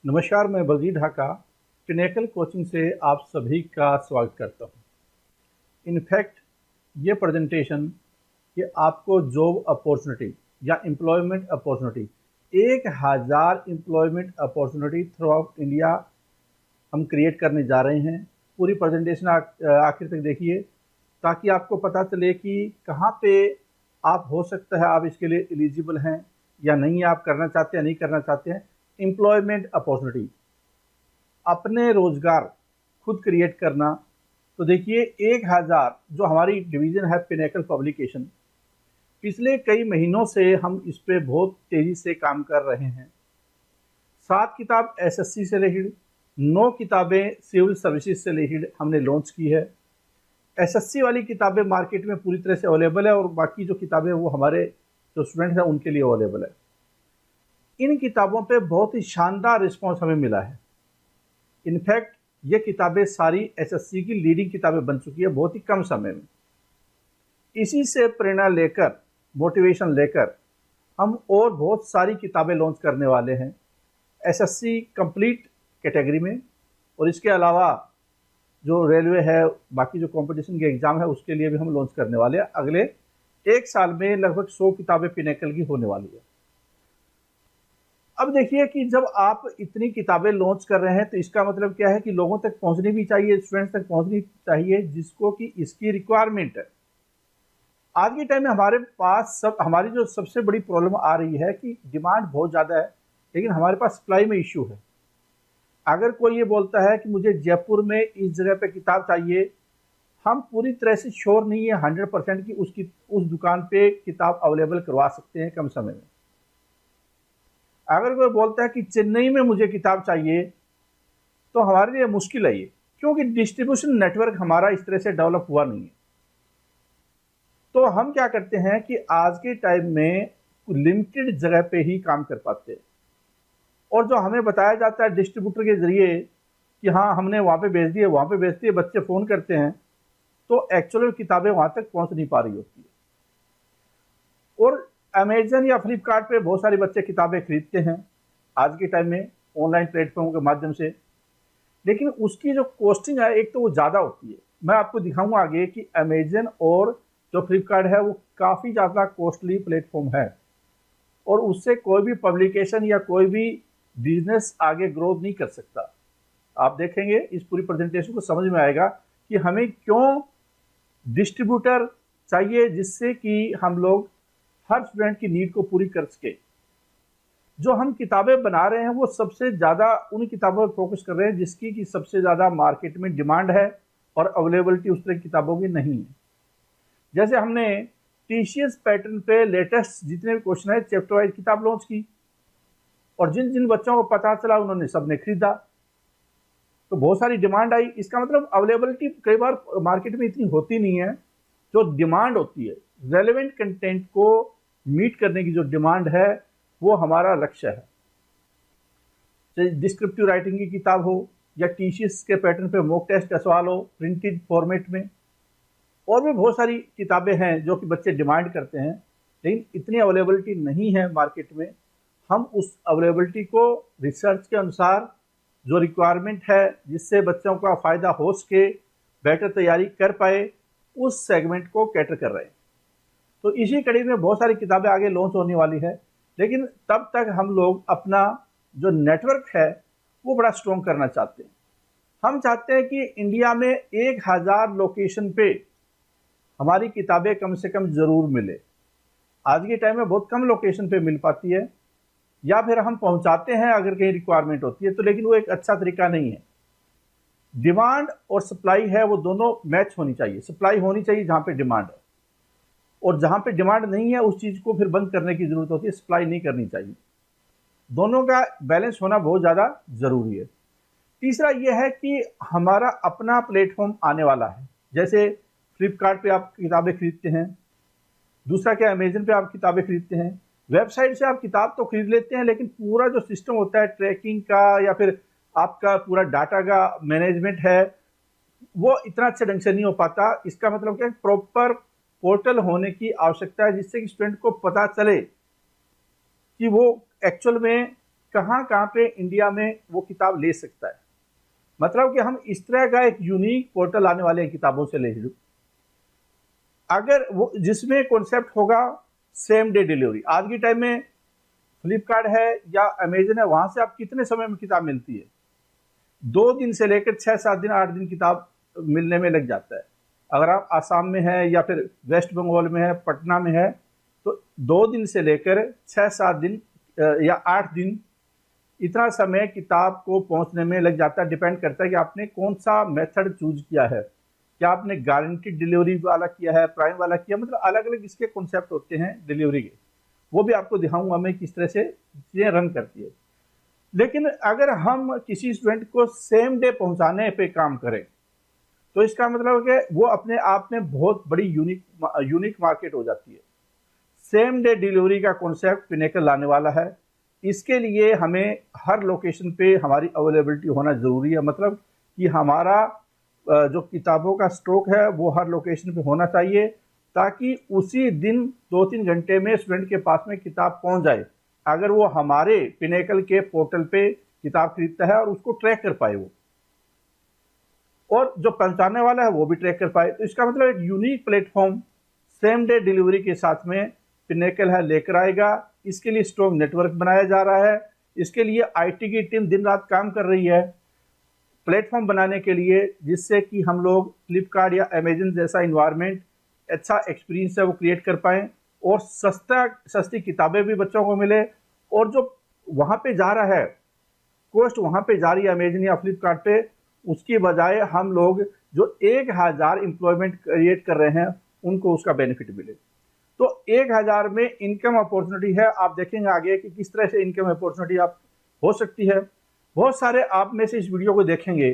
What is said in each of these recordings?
नमस्कार, मैं Baljeet Dhaka pinnacle coaching से आप सभी का स्वागत करता हूं। इनफैक्ट ये प्रेजेंटेशन कि आपको जॉब अपॉर्चुनिटी या employment opportunity 1000 employment opportunity through out India हम क्रिएट करने जा रहे हैं। पूरी प्रेजेंटेशन आखिर तक देखिए ताकि आपको पता चले कि कहाँ पे आप हो सकता है आप इसके लिए एलिजिबल हैं या नहीं, आप करना चाहते हैं नहीं करना चाहते हैं। एम्प्लॉयमेंट अपॉर्चुनिटी, अपने रोजगार खुद क्रिएट करना। तो देखिए 1000 जो हमारी डिवीज़न है पिनेकल पब्लिकेशन, पिछले कई महीनों से हम इस पे बहुत तेज़ी से काम कर रहे हैं। 7 किताब एसएससी से रिलेटेड, 9 किताबें सिविल सर्विसेज से रिलेटेड हमने लॉन्च की है। एसएससी वाली किताबें मार्केट में पूरी तरह से अवेलेबल है और बाकी जो किताबें वो हमारे जो स्टूडेंट्स हैं उनके लिए अवेलेबल है। इन किताबों पे बहुत ही शानदार रिस्पांस हमें मिला है। इनफैक्ट ये किताबें सारी एसएससी की लीडिंग किताबें बन चुकी है बहुत ही कम समय में। इसी से प्रेरणा लेकर, मोटिवेशन लेकर हम और बहुत सारी किताबें लॉन्च करने वाले हैं एसएससी कंप्लीट कैटेगरी में। और इसके अलावा जो रेलवे है, बाकी जो कंपटीशन के एग्ज़ाम है उसके लिए भी हम लॉन्च करने वाले हैं। अगले 1 साल में लगभग 100 किताबें पिनेकल की होने वाली है। अब देखिए कि जब आप इतनी किताबें लॉन्च कर रहे हैं तो इसका मतलब क्या है कि लोगों तक पहुंचनी भी चाहिए, स्टूडेंट्स तक पहुंचनी चाहिए जिसको कि इसकी रिक्वायरमेंट है। आज के टाइम में हमारे पास हमारी जो सबसे बड़ी प्रॉब्लम आ रही है कि डिमांड बहुत ज़्यादा है लेकिन हमारे पास सप्लाई में इश्यू है। अगर कोई ये बोलता है कि मुझे जयपुर में इस जगह पे किताब चाहिए, हम पूरी तरह से श्योर नहीं है 100% कि उस दुकान पे किताब अवेलेबल करवा सकते हैं कम समय में। अगर कोई बोलता है कि चेन्नई में मुझे किताब चाहिए तो हमारे लिए मुश्किल है ये, क्योंकि डिस्ट्रीब्यूशन नेटवर्क हमारा इस तरह से डेवलप हुआ नहीं है। तो हम क्या करते हैं कि आज के टाइम में लिमिटेड जगह पे ही काम कर पाते हैं और जो हमें बताया जाता है डिस्ट्रीब्यूटर के जरिए कि हाँ हमने वहाँ पे भेज दिए, वहाँ पे भेजते हैं, बच्चे फ़ोन करते हैं तो एक्चुअल में किताबें वहाँ तक पहुँच नहीं पा रही होती है। और अमेजन या फ्लिपकार्ट पे बहुत सारे बच्चे किताबें खरीदते हैं आज के टाइम में ऑनलाइन प्लेटफॉर्म के माध्यम से, लेकिन उसकी जो कॉस्टिंग है एक तो वो ज़्यादा होती है। मैं आपको दिखाऊंगा आगे कि अमेजन और जो फ्लिपकार्ट है वो काफ़ी ज़्यादा कॉस्टली प्लेटफॉर्म है और उससे कोई भी पब्लिकेशन या कोई भी बिजनेस आगे ग्रोथ नहीं कर सकता। आप देखेंगे इस पूरी प्रेजेंटेशन को समझ में आएगा कि हमें क्यों डिस्ट्रीब्यूटर चाहिए जिससे कि हम लोग हर स्टूडेंट की नीड को पूरी कर सके। जो हम किताबें बना रहे हैं वो सबसे ज़्यादा उन किताबों पर फोकस कर रहे हैं जिसकी कि सबसे ज़्यादा मार्केट में डिमांड है और अवेलेबिलिटी उस तरह की किताबों की नहीं है। जैसे हमने टीसीएस पैटर्न पे लेटेस्ट जितने भी क्वेश्चन है चैप्टर वाइज किताब लॉन्च की और जिन जिन बच्चों को पता चला उन्होंने सबने खरीदा तो बहुत सारी डिमांड आई। इसका मतलब अवेलेबिलिटी कई बार मार्केट में इतनी होती नहीं है, जो डिमांड होती है रेलेवेंट कंटेंट को मीट करने की जो डिमांड है वो हमारा लक्ष्य है। चाहे डिस्क्रिप्टिव राइटिंग की किताब हो या टीसीएस के पैटर्न पे मॉक टेस्ट का सवाल हो प्रिंटेड फॉर्मेट में, और भी बहुत सारी किताबें हैं जो कि बच्चे डिमांड करते हैं लेकिन इतनी अवेलेबिलिटी नहीं है मार्केट में। हम उस अवेलेबिलिटी को रिसर्च के अनुसार जो रिक्वायरमेंट है जिससे बच्चों का फ़ायदा हो सके, बेटर तैयारी कर पाए, उस सेगमेंट को कैटर कर रहे हैं। तो इसी कड़ी में बहुत सारी किताबें आगे लॉन्च होने वाली है, लेकिन तब तक हम लोग अपना जो नेटवर्क है वो बड़ा स्ट्रॉन्ग करना चाहते हैं। हम चाहते हैं कि इंडिया में 1000 लोकेशन पे हमारी किताबें कम से कम ज़रूर मिले। आज के टाइम में बहुत कम लोकेशन पे मिल पाती है या फिर हम पहुंचाते हैं अगर कहीं रिक्वायरमेंट होती है तो, लेकिन वो एक अच्छा तरीका नहीं है। डिमांड और सप्लाई है वो दोनों मैच होनी चाहिए। सप्लाई होनी चाहिए जहाँ पे डिमांड है और जहाँ पे डिमांड नहीं है उस चीज़ को फिर बंद करने की ज़रूरत होती है, सप्लाई नहीं करनी चाहिए। दोनों का बैलेंस होना बहुत ज़्यादा ज़रूरी है। तीसरा ये है कि हमारा अपना प्लेटफॉर्म आने वाला है। जैसे फ्लिपकार्ट पे आप किताबें खरीदते हैं, दूसरा क्या अमेजन पे आप किताबें खरीदते हैं, वेबसाइट से आप किताब तो खरीद लेते हैं लेकिन पूरा जो सिस्टम होता है ट्रैकिंग का या फिर आपका पूरा डाटा का मैनेजमेंट है वो इतना अच्छे ढंग से नहीं हो पाता। इसका मतलब क्या है, प्रॉपर पोर्टल होने की आवश्यकता है जिससे कि स्टूडेंट को पता चले कि वो एक्चुअल में कहाँ कहाँ पे इंडिया में वो किताब ले सकता है। मतलब कि हम इस तरह का एक यूनिक पोर्टल आने वाले हैं किताबों से रिलेटेड, अगर वो जिसमें कॉन्सेप्ट होगा सेम डे डिलीवरी। आज के टाइम में फ्लिपकार्ट है या अमेजन है, वहां से आप कितने समय में किताब मिलती है? 2 दिन से लेकर 6-7 दिन 8 दिन किताब मिलने में लग जाता है। अगर आप आसाम में है या फिर वेस्ट बंगाल में है, पटना में है, तो 2 दिन से लेकर 6-7 दिन या 8 दिन, इतना समय किताब को पहुंचने में लग जाता है। डिपेंड करता है कि आपने कौन सा मेथड चूज किया है, क्या आपने गारंटीड डिलीवरी वाला किया है, प्राइम वाला किया, मतलब अलग अलग इसके कॉन्सेप्ट होते हैं डिलीवरी के। वो भी आपको दिखाऊंगा मैं किस तरह से चीज़ें रन करती है। लेकिन अगर हम किसी स्टूडेंट को सेम डे पहुंचाने पे काम करें तो इसका मतलब है कि वो अपने आप में बहुत बड़ी यूनिक मार्केट हो जाती है। सेम डे डिलीवरी का कॉन्सेप्ट पिनेकल लाने वाला है। इसके लिए हमें हर लोकेशन पे हमारी अवेलेबिलिटी होना ज़रूरी है। मतलब कि हमारा जो किताबों का स्टॉक है वो हर लोकेशन पे होना चाहिए, ताकि उसी दिन 2-3 घंटे में स्टूडेंट के पास में किताब पहुंच जाए, अगर वो हमारे पिनेकल के पोर्टल पे किताब खरीदता है और उसको ट्रैक कर पाए वो, और जो पहुंचाने वाला है वो भी ट्रैक कर पाए। तो इसका मतलब एक unique platform same day delivery के साथ में पिनेकल है लेकर आएगा। इसके लिए स्ट्रॉन्ग नेटवर्क बनाया जा रहा है। इसके लिए आईटी की टीम दिन रात काम कर रही है प्लेटफॉर्म बनाने के लिए, जिससे कि हम लोग फ्लिपकार्ट या अमेजन जैसा इन्वायरमेंट, अच्छा एक्सपीरियंस है वो क्रिएट कर पाएँ, और सस्ती किताबें भी बच्चों को मिले। और जो वहाँ पे जा रहा है कॉस्ट, वहाँ पे जा रही है अमेजन या फ्लिपकार्ट पे, उसकी बजाय हम लोग जो 1000 एम्प्लॉयमेंट क्रिएट कर रहे हैं उनको उसका बेनिफिट मिले। तो 1000 में इनकम अपॉर्चुनिटी है। आप देखेंगे आगे कि किस तरह से इनकम अपॉर्चुनिटी आप हो सकती है। बहुत सारे आप में से इस वीडियो को देखेंगे,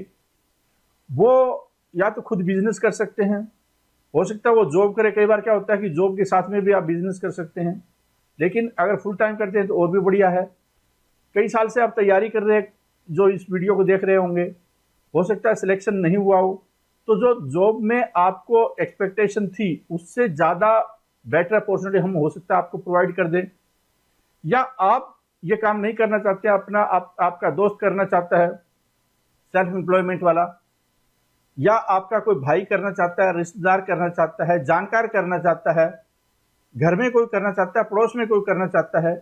वो या तो खुद बिजनेस कर सकते हैं, हो सकता है वो जॉब करे। कई बार क्या होता है कि जॉब के साथ में भी आप बिजनेस कर सकते हैं, लेकिन अगर फुल टाइम करते हैं तो और भी बढ़िया है। कई साल से आप तैयारी कर रहे हैं, जो इस वीडियो को देख रहे होंगे, हो सकता है सिलेक्शन नहीं हुआ हो, तो जो जॉब में आपको एक्सपेक्टेशन थी उससे ज़्यादा बेटर अपॉर्चुनिटी हम हो सकता है आपको प्रोवाइड कर दें। या आप ये काम नहीं करना चाहते, अपना आपका दोस्त करना चाहता है सेल्फ एम्प्लॉयमेंट वाला, या आपका कोई भाई करना चाहता है, रिश्तेदार करना चाहता है, जानकार करना चाहता है, घर में कोई करना चाहता है, पड़ोस में कोई करना चाहता है,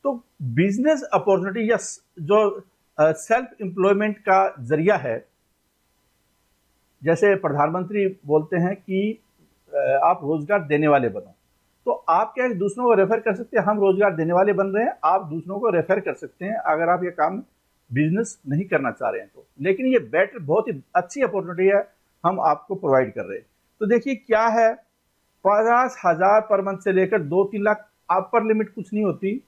तो बिजनेस अपॉर्चुनिटी या जो सेल्फ एम्प्लॉयमेंट का जरिया है, जैसे प्रधानमंत्री बोलते हैं कि आप रोजगार देने वाले बनो, तो आप क्या दूसरों को रेफर कर सकते हैं। हम रोजगार देने वाले बन रहे हैं, आप दूसरों को रेफर कर सकते हैं अगर आप ये काम बिजनेस नहीं करना चाह रहे हैं तो। लेकिन ये बेटर, बहुत ही अच्छी अपॉर्चुनिटी है, हम आपको प्रोवाइड कर रहे हैं। तो देखिए क्या है, 50,000 पर मंथ से लेकर 2-3 लाख, अपर लिमिट कुछ नहीं होती,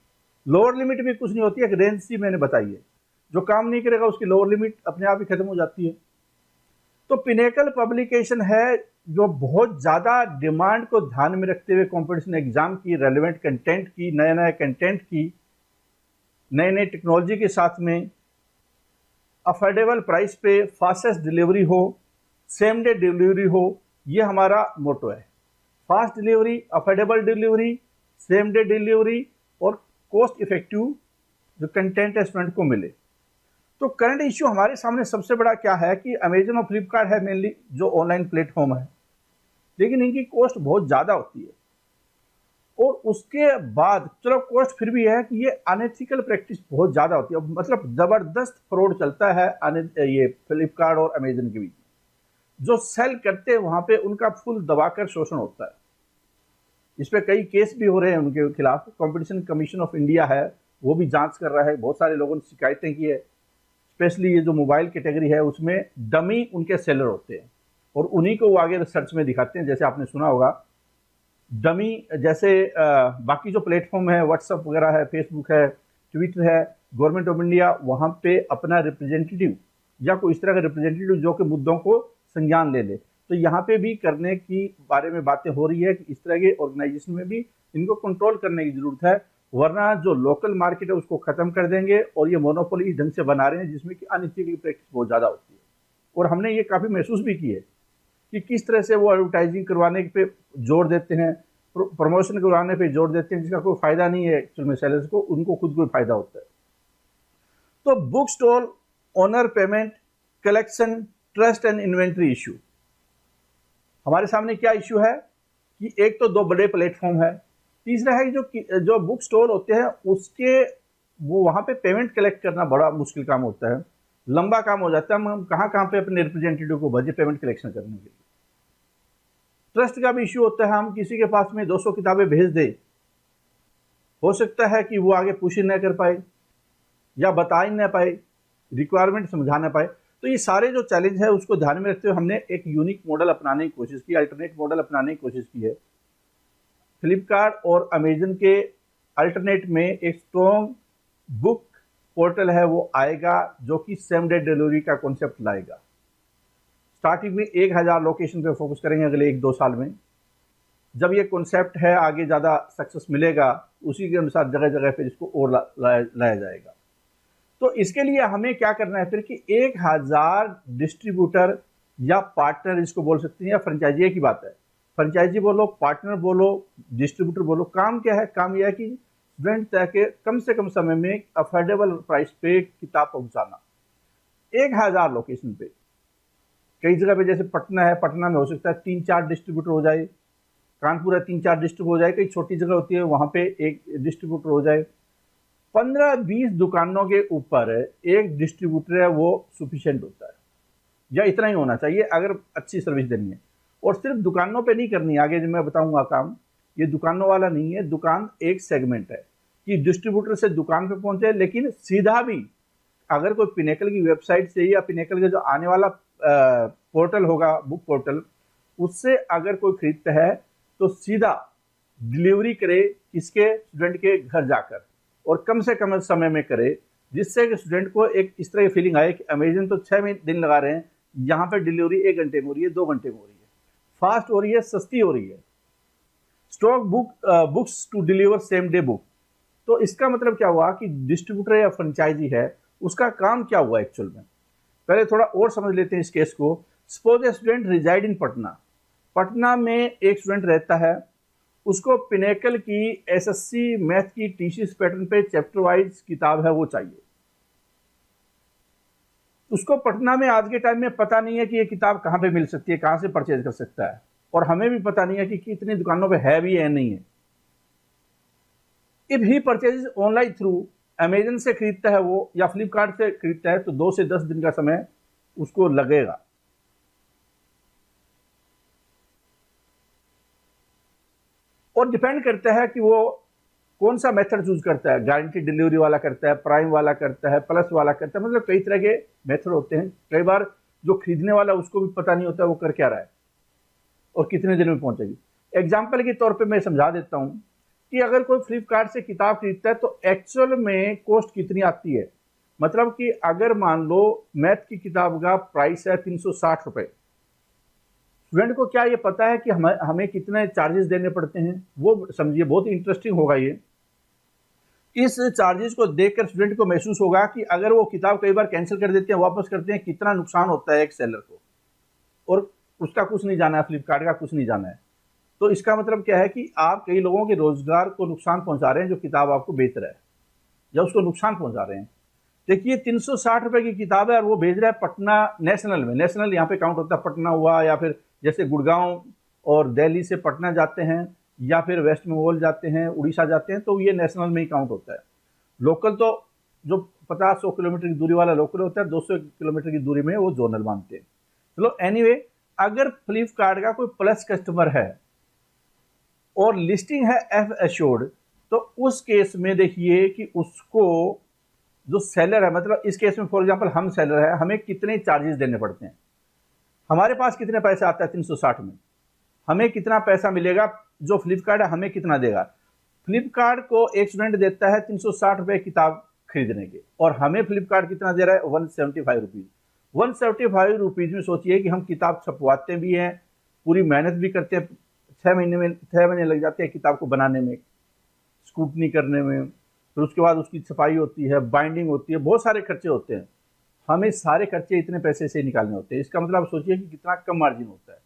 लोअर लिमिट भी कुछ नहीं होती, एक रेंज सी मैंने बताई है। जो काम नहीं करेगा उसकी लोअर लिमिट अपने आप ही खत्म हो जाती है। तो पिनेकल पब्लिकेशन है जो बहुत ज़्यादा डिमांड को ध्यान में रखते हुए कंपटीशन एग्जाम की, रेलेवेंट कंटेंट की, नए नए कंटेंट की, नए नए टेक्नोलॉजी के साथ में अफोर्डेबल प्राइस पे फास्टेस्ट डिलीवरी हो, सेम डे डिलीवरी हो, ये हमारा मोटो है। Fast delivery, affordable delivery, same day delivery और कॉस्ट इफेक्टिव जो कंटेंट है स्टूडेंट को मिले। तो करंट इश्यू हमारे सामने सबसे बड़ा क्या है कि अमेजन और फ्लिपकार्ट है मेनली जो ऑनलाइन प्लेटफॉर्म है, लेकिन इनकी कॉस्ट बहुत ज़्यादा होती है। और उसके बाद चलो कॉस्ट फिर भी है कि ये अनएथिकल प्रैक्टिस बहुत ज़्यादा होती है, मतलब ज़बरदस्त फ्रॉड चलता है ये फ्लिपकार्ट और अमेजन के बीच। जो सेल करते हैं वहाँ पे उनका फुल दबाकर शोषण होता है। इस पर कई केस भी हो रहे हैं उनके खिलाफ। कंपटीशन कमीशन ऑफ इंडिया है वो भी जांच कर रहा है। बहुत सारे लोगों ने शिकायतें की है, स्पेशली ये जो मोबाइल कैटेगरी है उसमें डमी उनके सेलर होते हैं और उन्हीं को वो आगे रिसर्च में दिखाते हैं। जैसे आपने सुना होगा डमी, जैसे बाकी जो प्लेटफॉर्म है, व्हाट्सअप वगैरह है, फेसबुक है, ट्विटर है, गवर्नमेंट ऑफ इंडिया वहाँ पे अपना रिप्रेजेंटेटिव या कोई इस तरह का रिप्रेजेंटेटिव जो कि मुद्दों को संज्ञान ले ले, तो यहाँ पे भी करने की बारे में बातें हो रही है कि इस तरह के ऑर्गेनाइजेशन में भी इनको कंट्रोल करने की जरूरत है, वरना जो लोकल मार्केट है उसको खत्म कर देंगे। और ये मोनोपोली ढंग से बना रहे हैं जिसमें कि अनइथिकल प्रैक्टिस बहुत ज़्यादा होती है। और हमने ये काफ़ी महसूस भी की है कि किस तरह से वो एडवर्टाइजिंग करवाने पे जोर देते हैं, प्रमोशन करवाने पे जोर देते हैं, जिसका कोई फ़ायदा नहीं है एक्चुअल में सेलर्स को, उनको खुद को फ़ायदा होता है। तो book stall, owner payment, collection, trust and inventory issue. हमारे सामने क्या इशू है कि एक तो दो बड़े प्लेटफॉर्म है, तीसरा है जो बुक स्टोर होते हैं उसके वो वहाँ पे पेमेंट कलेक्ट करना बड़ा मुश्किल काम होता है, लंबा काम हो जाता है। हम कहाँ कहाँ पे अपने रिप्रेजेंटेटिव को भेजें पेमेंट कलेक्शन करने के लिए। ट्रस्ट का भी इशू होता है, हम किसी के पास में 200 किताबें भेज दें, हो सकता है कि वो आगे पुश ही न कर पाए या बता ही न पाए, रिक्वायरमेंट समझा न पाए। तो ये सारे जो चैलेंज है उसको ध्यान में रखते हुए हमने एक यूनिक मॉडल अपनाने की कोशिश की, अल्टरनेट मॉडल अपनाने की कोशिश की है। फ्लिपकार्ट और अमेजन के अल्टरनेट में एक स्ट्रॉन्ग बुक पोर्टल है वो आएगा, जो कि सेम डे डिलीवरी का कॉन्सेप्ट लाएगा। स्टार्टिंग में 1000 लोकेशन पे फोकस करेंगे अगले 1-2 साल में। जब ये कॉन्सेप्ट है आगे ज़्यादा सक्सेस मिलेगा, उसी के अनुसार जगह जगह पे इसको और लाया जाएगा। तो इसके लिए हमें क्या करना है फिर कि 1000 डिस्ट्रीब्यूटर या पार्टनर इसको बोल सकते हैं, या फ्रेंचाइजी की बात है, फ्रेंचाइजी बोलो, पार्टनर बोलो, डिस्ट्रीब्यूटर बोलो। काम क्या है? काम यह है कि स्टूडेंट तक के कम से कम समय में अफोर्डेबल प्राइस पे किताब पहुंचाना। 1000 लोकेशन पे, कई जगह पे जैसे पटना है, पटना में हो सकता है 3-4 डिस्ट्रीब्यूटर हो जाए, कानपुर है 3-4 डिस्ट्रीब्यूटर हो जाए, कई छोटी जगह होती है वहाँ पे एक डिस्ट्रीब्यूटर हो जाए। 15-20 दुकानों के ऊपर एक डिस्ट्रीब्यूटर है वो सफिशिएंट होता है, या इतना ही होना चाहिए अगर अच्छी सर्विस देनी है। और सिर्फ दुकानों पे नहीं करनी, आगे जो मैं बताऊंगा काम, ये दुकानों वाला नहीं है। दुकान एक सेगमेंट है कि डिस्ट्रीब्यूटर से दुकान पे पहुंचे, लेकिन सीधा भी अगर कोई पिनेकल की वेबसाइट से या पिनेकल का जो आने वाला पोर्टल होगा, बुक पोर्टल, उससे अगर कोई खरीदता है तो सीधा डिलीवरी करे किसके? स्टूडेंट के घर जाकर, और कम से कम समय में करे, जिससे कि स्टूडेंट को एक इस तरह की फीलिंग आए कि अमेजन तो 6 दिन लगा रहे हैं, यहाँ पर डिलीवरी 1 घंटे में हो रही है, 2 घंटे में हो रही है, फास्ट हो रही है, सस्ती हो रही है। Stock books to deliver same day book. तो इसका मतलब क्या हुआ कि डिस्ट्रीब्यूटर या फ्रेंचाइजी है उसका काम क्या हुआ एक्चुअल में। पहले थोड़ा और समझ लेते हैं इस केस को। सपोज ए स्टूडेंट रिजाइड इन पटना, पटना में एक स्टूडेंट रहता है, उसको पिनेकल की एसएससी मैथ की टीसीएस पैटर्न पे चैप्टर वाइज किताब है वो चाहिए। उसको पटना में आज के टाइम में पता नहीं है कि ये किताब कहाँ पे मिल सकती है, कहाँ से परचेज कर सकता है, और हमें भी पता नहीं है कि कितनी दुकानों पे है भी है नहीं है। If he purchase online through Amazon से खरीदता है वो, या फ्लिपकार्ट से खरीदता है, तो 2 से 10 दिन का समय उसको लगेगा। और डिपेंड करता है कि वो कौन सा मेथड चूज करता है, गारंटी डिलीवरी वाला करता है, प्राइम वाला करता है, प्लस वाला करता है, मतलब कई तरह के मेथड होते हैं। कई बार जो खरीदने वाला उसको भी पता नहीं होता वो कर क्या रहा है और कितने दिन में पहुंचेगी। एग्जाम्पल के तौर पे मैं समझा देता हूं कि अगर कोई फ्लिपकार्ट से किताब खरीदता है तो एक्चुअल में कॉस्ट कितनी आती है। मतलब कि अगर मान लो मैथ की किताब का प्राइस है 360 रुपए, स्टूडेंट को क्या ये पता है कि हमें कितने चार्जेस देने पड़ते हैं? वो समझिए, बहुत इंटरेस्टिंग होगा ये। इस चार्जेस को देखकर स्टूडेंट को महसूस होगा कि अगर वो किताब कई बार कैंसिल कर देते हैं, वापस करते हैं, कितना नुकसान होता है एक सेलर को, और उसका कुछ नहीं जाना है, फ्लिपकार्ट का कुछ नहीं जाना है। तो इसका मतलब क्या है कि आप कई लोगों के रोजगार को नुकसान पहुंचा रहे हैं जो किताब आपको बेच रहा है, या उसको नुकसान पहुंचा रहे हैं। देखिए 360 रुपए की किताब है और वो भेज रहा है पटना नेशनल में। नेशनल यहाँ पे काउंट होता है, पटना हुआ, या फिर जैसे गुड़गांव और दिल्ली से पटना जाते हैं, या फिर वेस्ट बंगाल जाते हैं, उड़ीसा जाते हैं, तो ये नेशनल में ही काउंट होता है। लोकल तो जो 50-100 किलोमीटर की दूरी वाला लोकल होता है, 200 किलोमीटर की दूरी में वो जोनल मानते हैं। चलो एनीवे, अगर फ्लिपकार्ट का कोई प्लस कस्टमर है और लिस्टिंग है एफ एश्योर्ड, तो उस केस में देखिए कि उसको जो सेलर है, मतलब इस केस में फॉर एग्जांपल हम सेलर है, हमें कितने चार्जेस देने पड़ते हैं, हमारे पास कितने पैसे आता है 360 में, हमें कितना पैसा मिलेगा, जो फ्लिपकार्ट है हमें कितना देगा। फ्लिपकार्ट को एक स्टूडेंट देता है 360 रुपए किताब खरीदने के, और हमें फ्लिपकार्ट कितना दे रहा है? 175 रुपीज। 175 रुपीज में सोचिए कि हम किताब छपवाते भी हैं, पूरी मेहनत भी करते हैं, 6 महीने लग जाते हैं किताब को बनाने में, स्क्रूटनी करने में, फिर उसके बाद उसकी छपाई होती है, बाइंडिंग होती है, बहुत सारे खर्चे होते हैं। हमें सारे खर्चे इतने पैसे से निकालने होते हैं। इसका मतलब आप सोचिए कि कितना कम मार्जिन होता है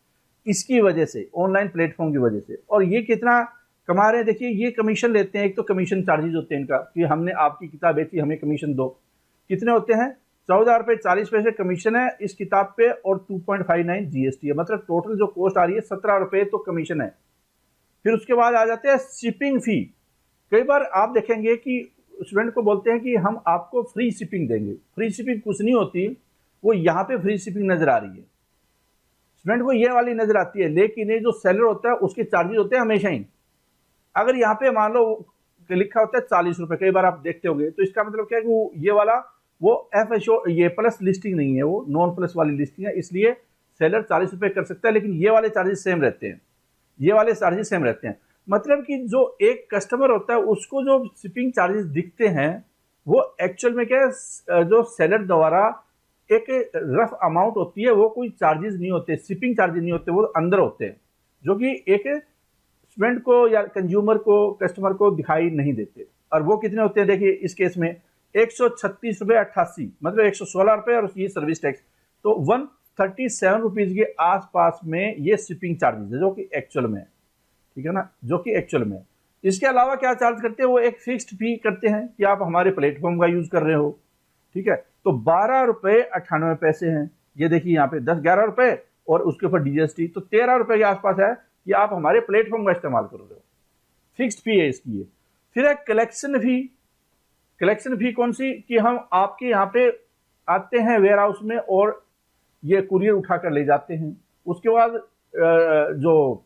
इसकी वजह से, ऑनलाइन प्लेटफॉर्म की वजह से। और ये कितना कमा रहे हैं देखिए, ये कमीशन लेते हैं। एक तो कमीशन चार्जेस होते हैं इनका कि हमने आपकी किताब बेची, हमें कमीशन दो। कितने होते हैं? 14 रुपये 40 पैसे कमीशन है इस किताब पे और 2.59 जीएसटी है, मतलब टोटल जो कॉस्ट आ रही है 17 रुपये तो कमीशन है। फिर उसके बाद आ जाते हैं शिपिंग फी। कई बार आप देखेंगे कि स्टूडेंट को बोलते हैं कि हम आपको फ्री शिपिंग देंगे, फ्री शिपिंग कुछ नहीं होती, वो यहाँ पे फ्री शिपिंग नजर आ रही है, स्टूडेंट को ये वाली नजर आती है, लेकिन ये जो सेलर होता है उसके चार्जेस होते हैं हमेशा ही। अगर यहाँ पे मान लो लिखा होता है 40 रुपये, कई बार आप देखते होंगे, तो इसका मतलब क्या है कि वो ये वाला वो FHO ये प्लस लिस्टिंग नहीं है, वो नॉन प्लस वाली लिस्टिंग है, इसलिए सेलर 40 रुपये कर सकता है, लेकिन ये वाले चार्जेस सेम रहते हैं, ये वाले चार्जेस सेम रहते हैं। मतलब कि जो एक कस्टमर होता है उसको जो शिपिंग चार्जेस दिखते हैं वो एक्चुअल में क्या है, जो सेलर द्वारा एक रफ अमाउंट होती है, वो कोई चार्जेस नहीं होते, शिपिंग चार्जेस नहीं होते, वो अंदर होते हैं, जो कि एक स्टूडेंट को या कंज्यूमर को कस्टमर को दिखाई नहीं देते। और वो कितने होते हैं? देखिए इस केस में 136 रुपये 88, मतलब 116 रुपये और ये सर्विस टैक्स, तो 137 रुपीज के आसपास में ये शिपिंग चार्जेस है, जो कि एक्चुअल में है, ठीक है ना, जो कि एक्चुअल में है। इसके अलावा क्या चार्ज करते हैं? वो एक फिक्स्ड फी करते हैं कि आप हमारे प्लेटफॉर्म का यूज कर रहे हो, ठीक है, तो 12 रुपये 98 पैसे हैं। ये देखिए यहाँ पे 10-11 रुपए और उसके ऊपर जीएसटी, तो 13 रुपए के आसपास है कि आप हमारे प्लेटफॉर्म का इस्तेमाल कर रहे हो, फिक्स्ड फी है इसकी ये। फिर है कलेक्शन फी। कलेक्शन फी कौन सी? कि हम आपके यहाँ पे आते हैं वेयर हाउस में और ये कुरियर उठा कर ले जाते हैं, उसके बाद जो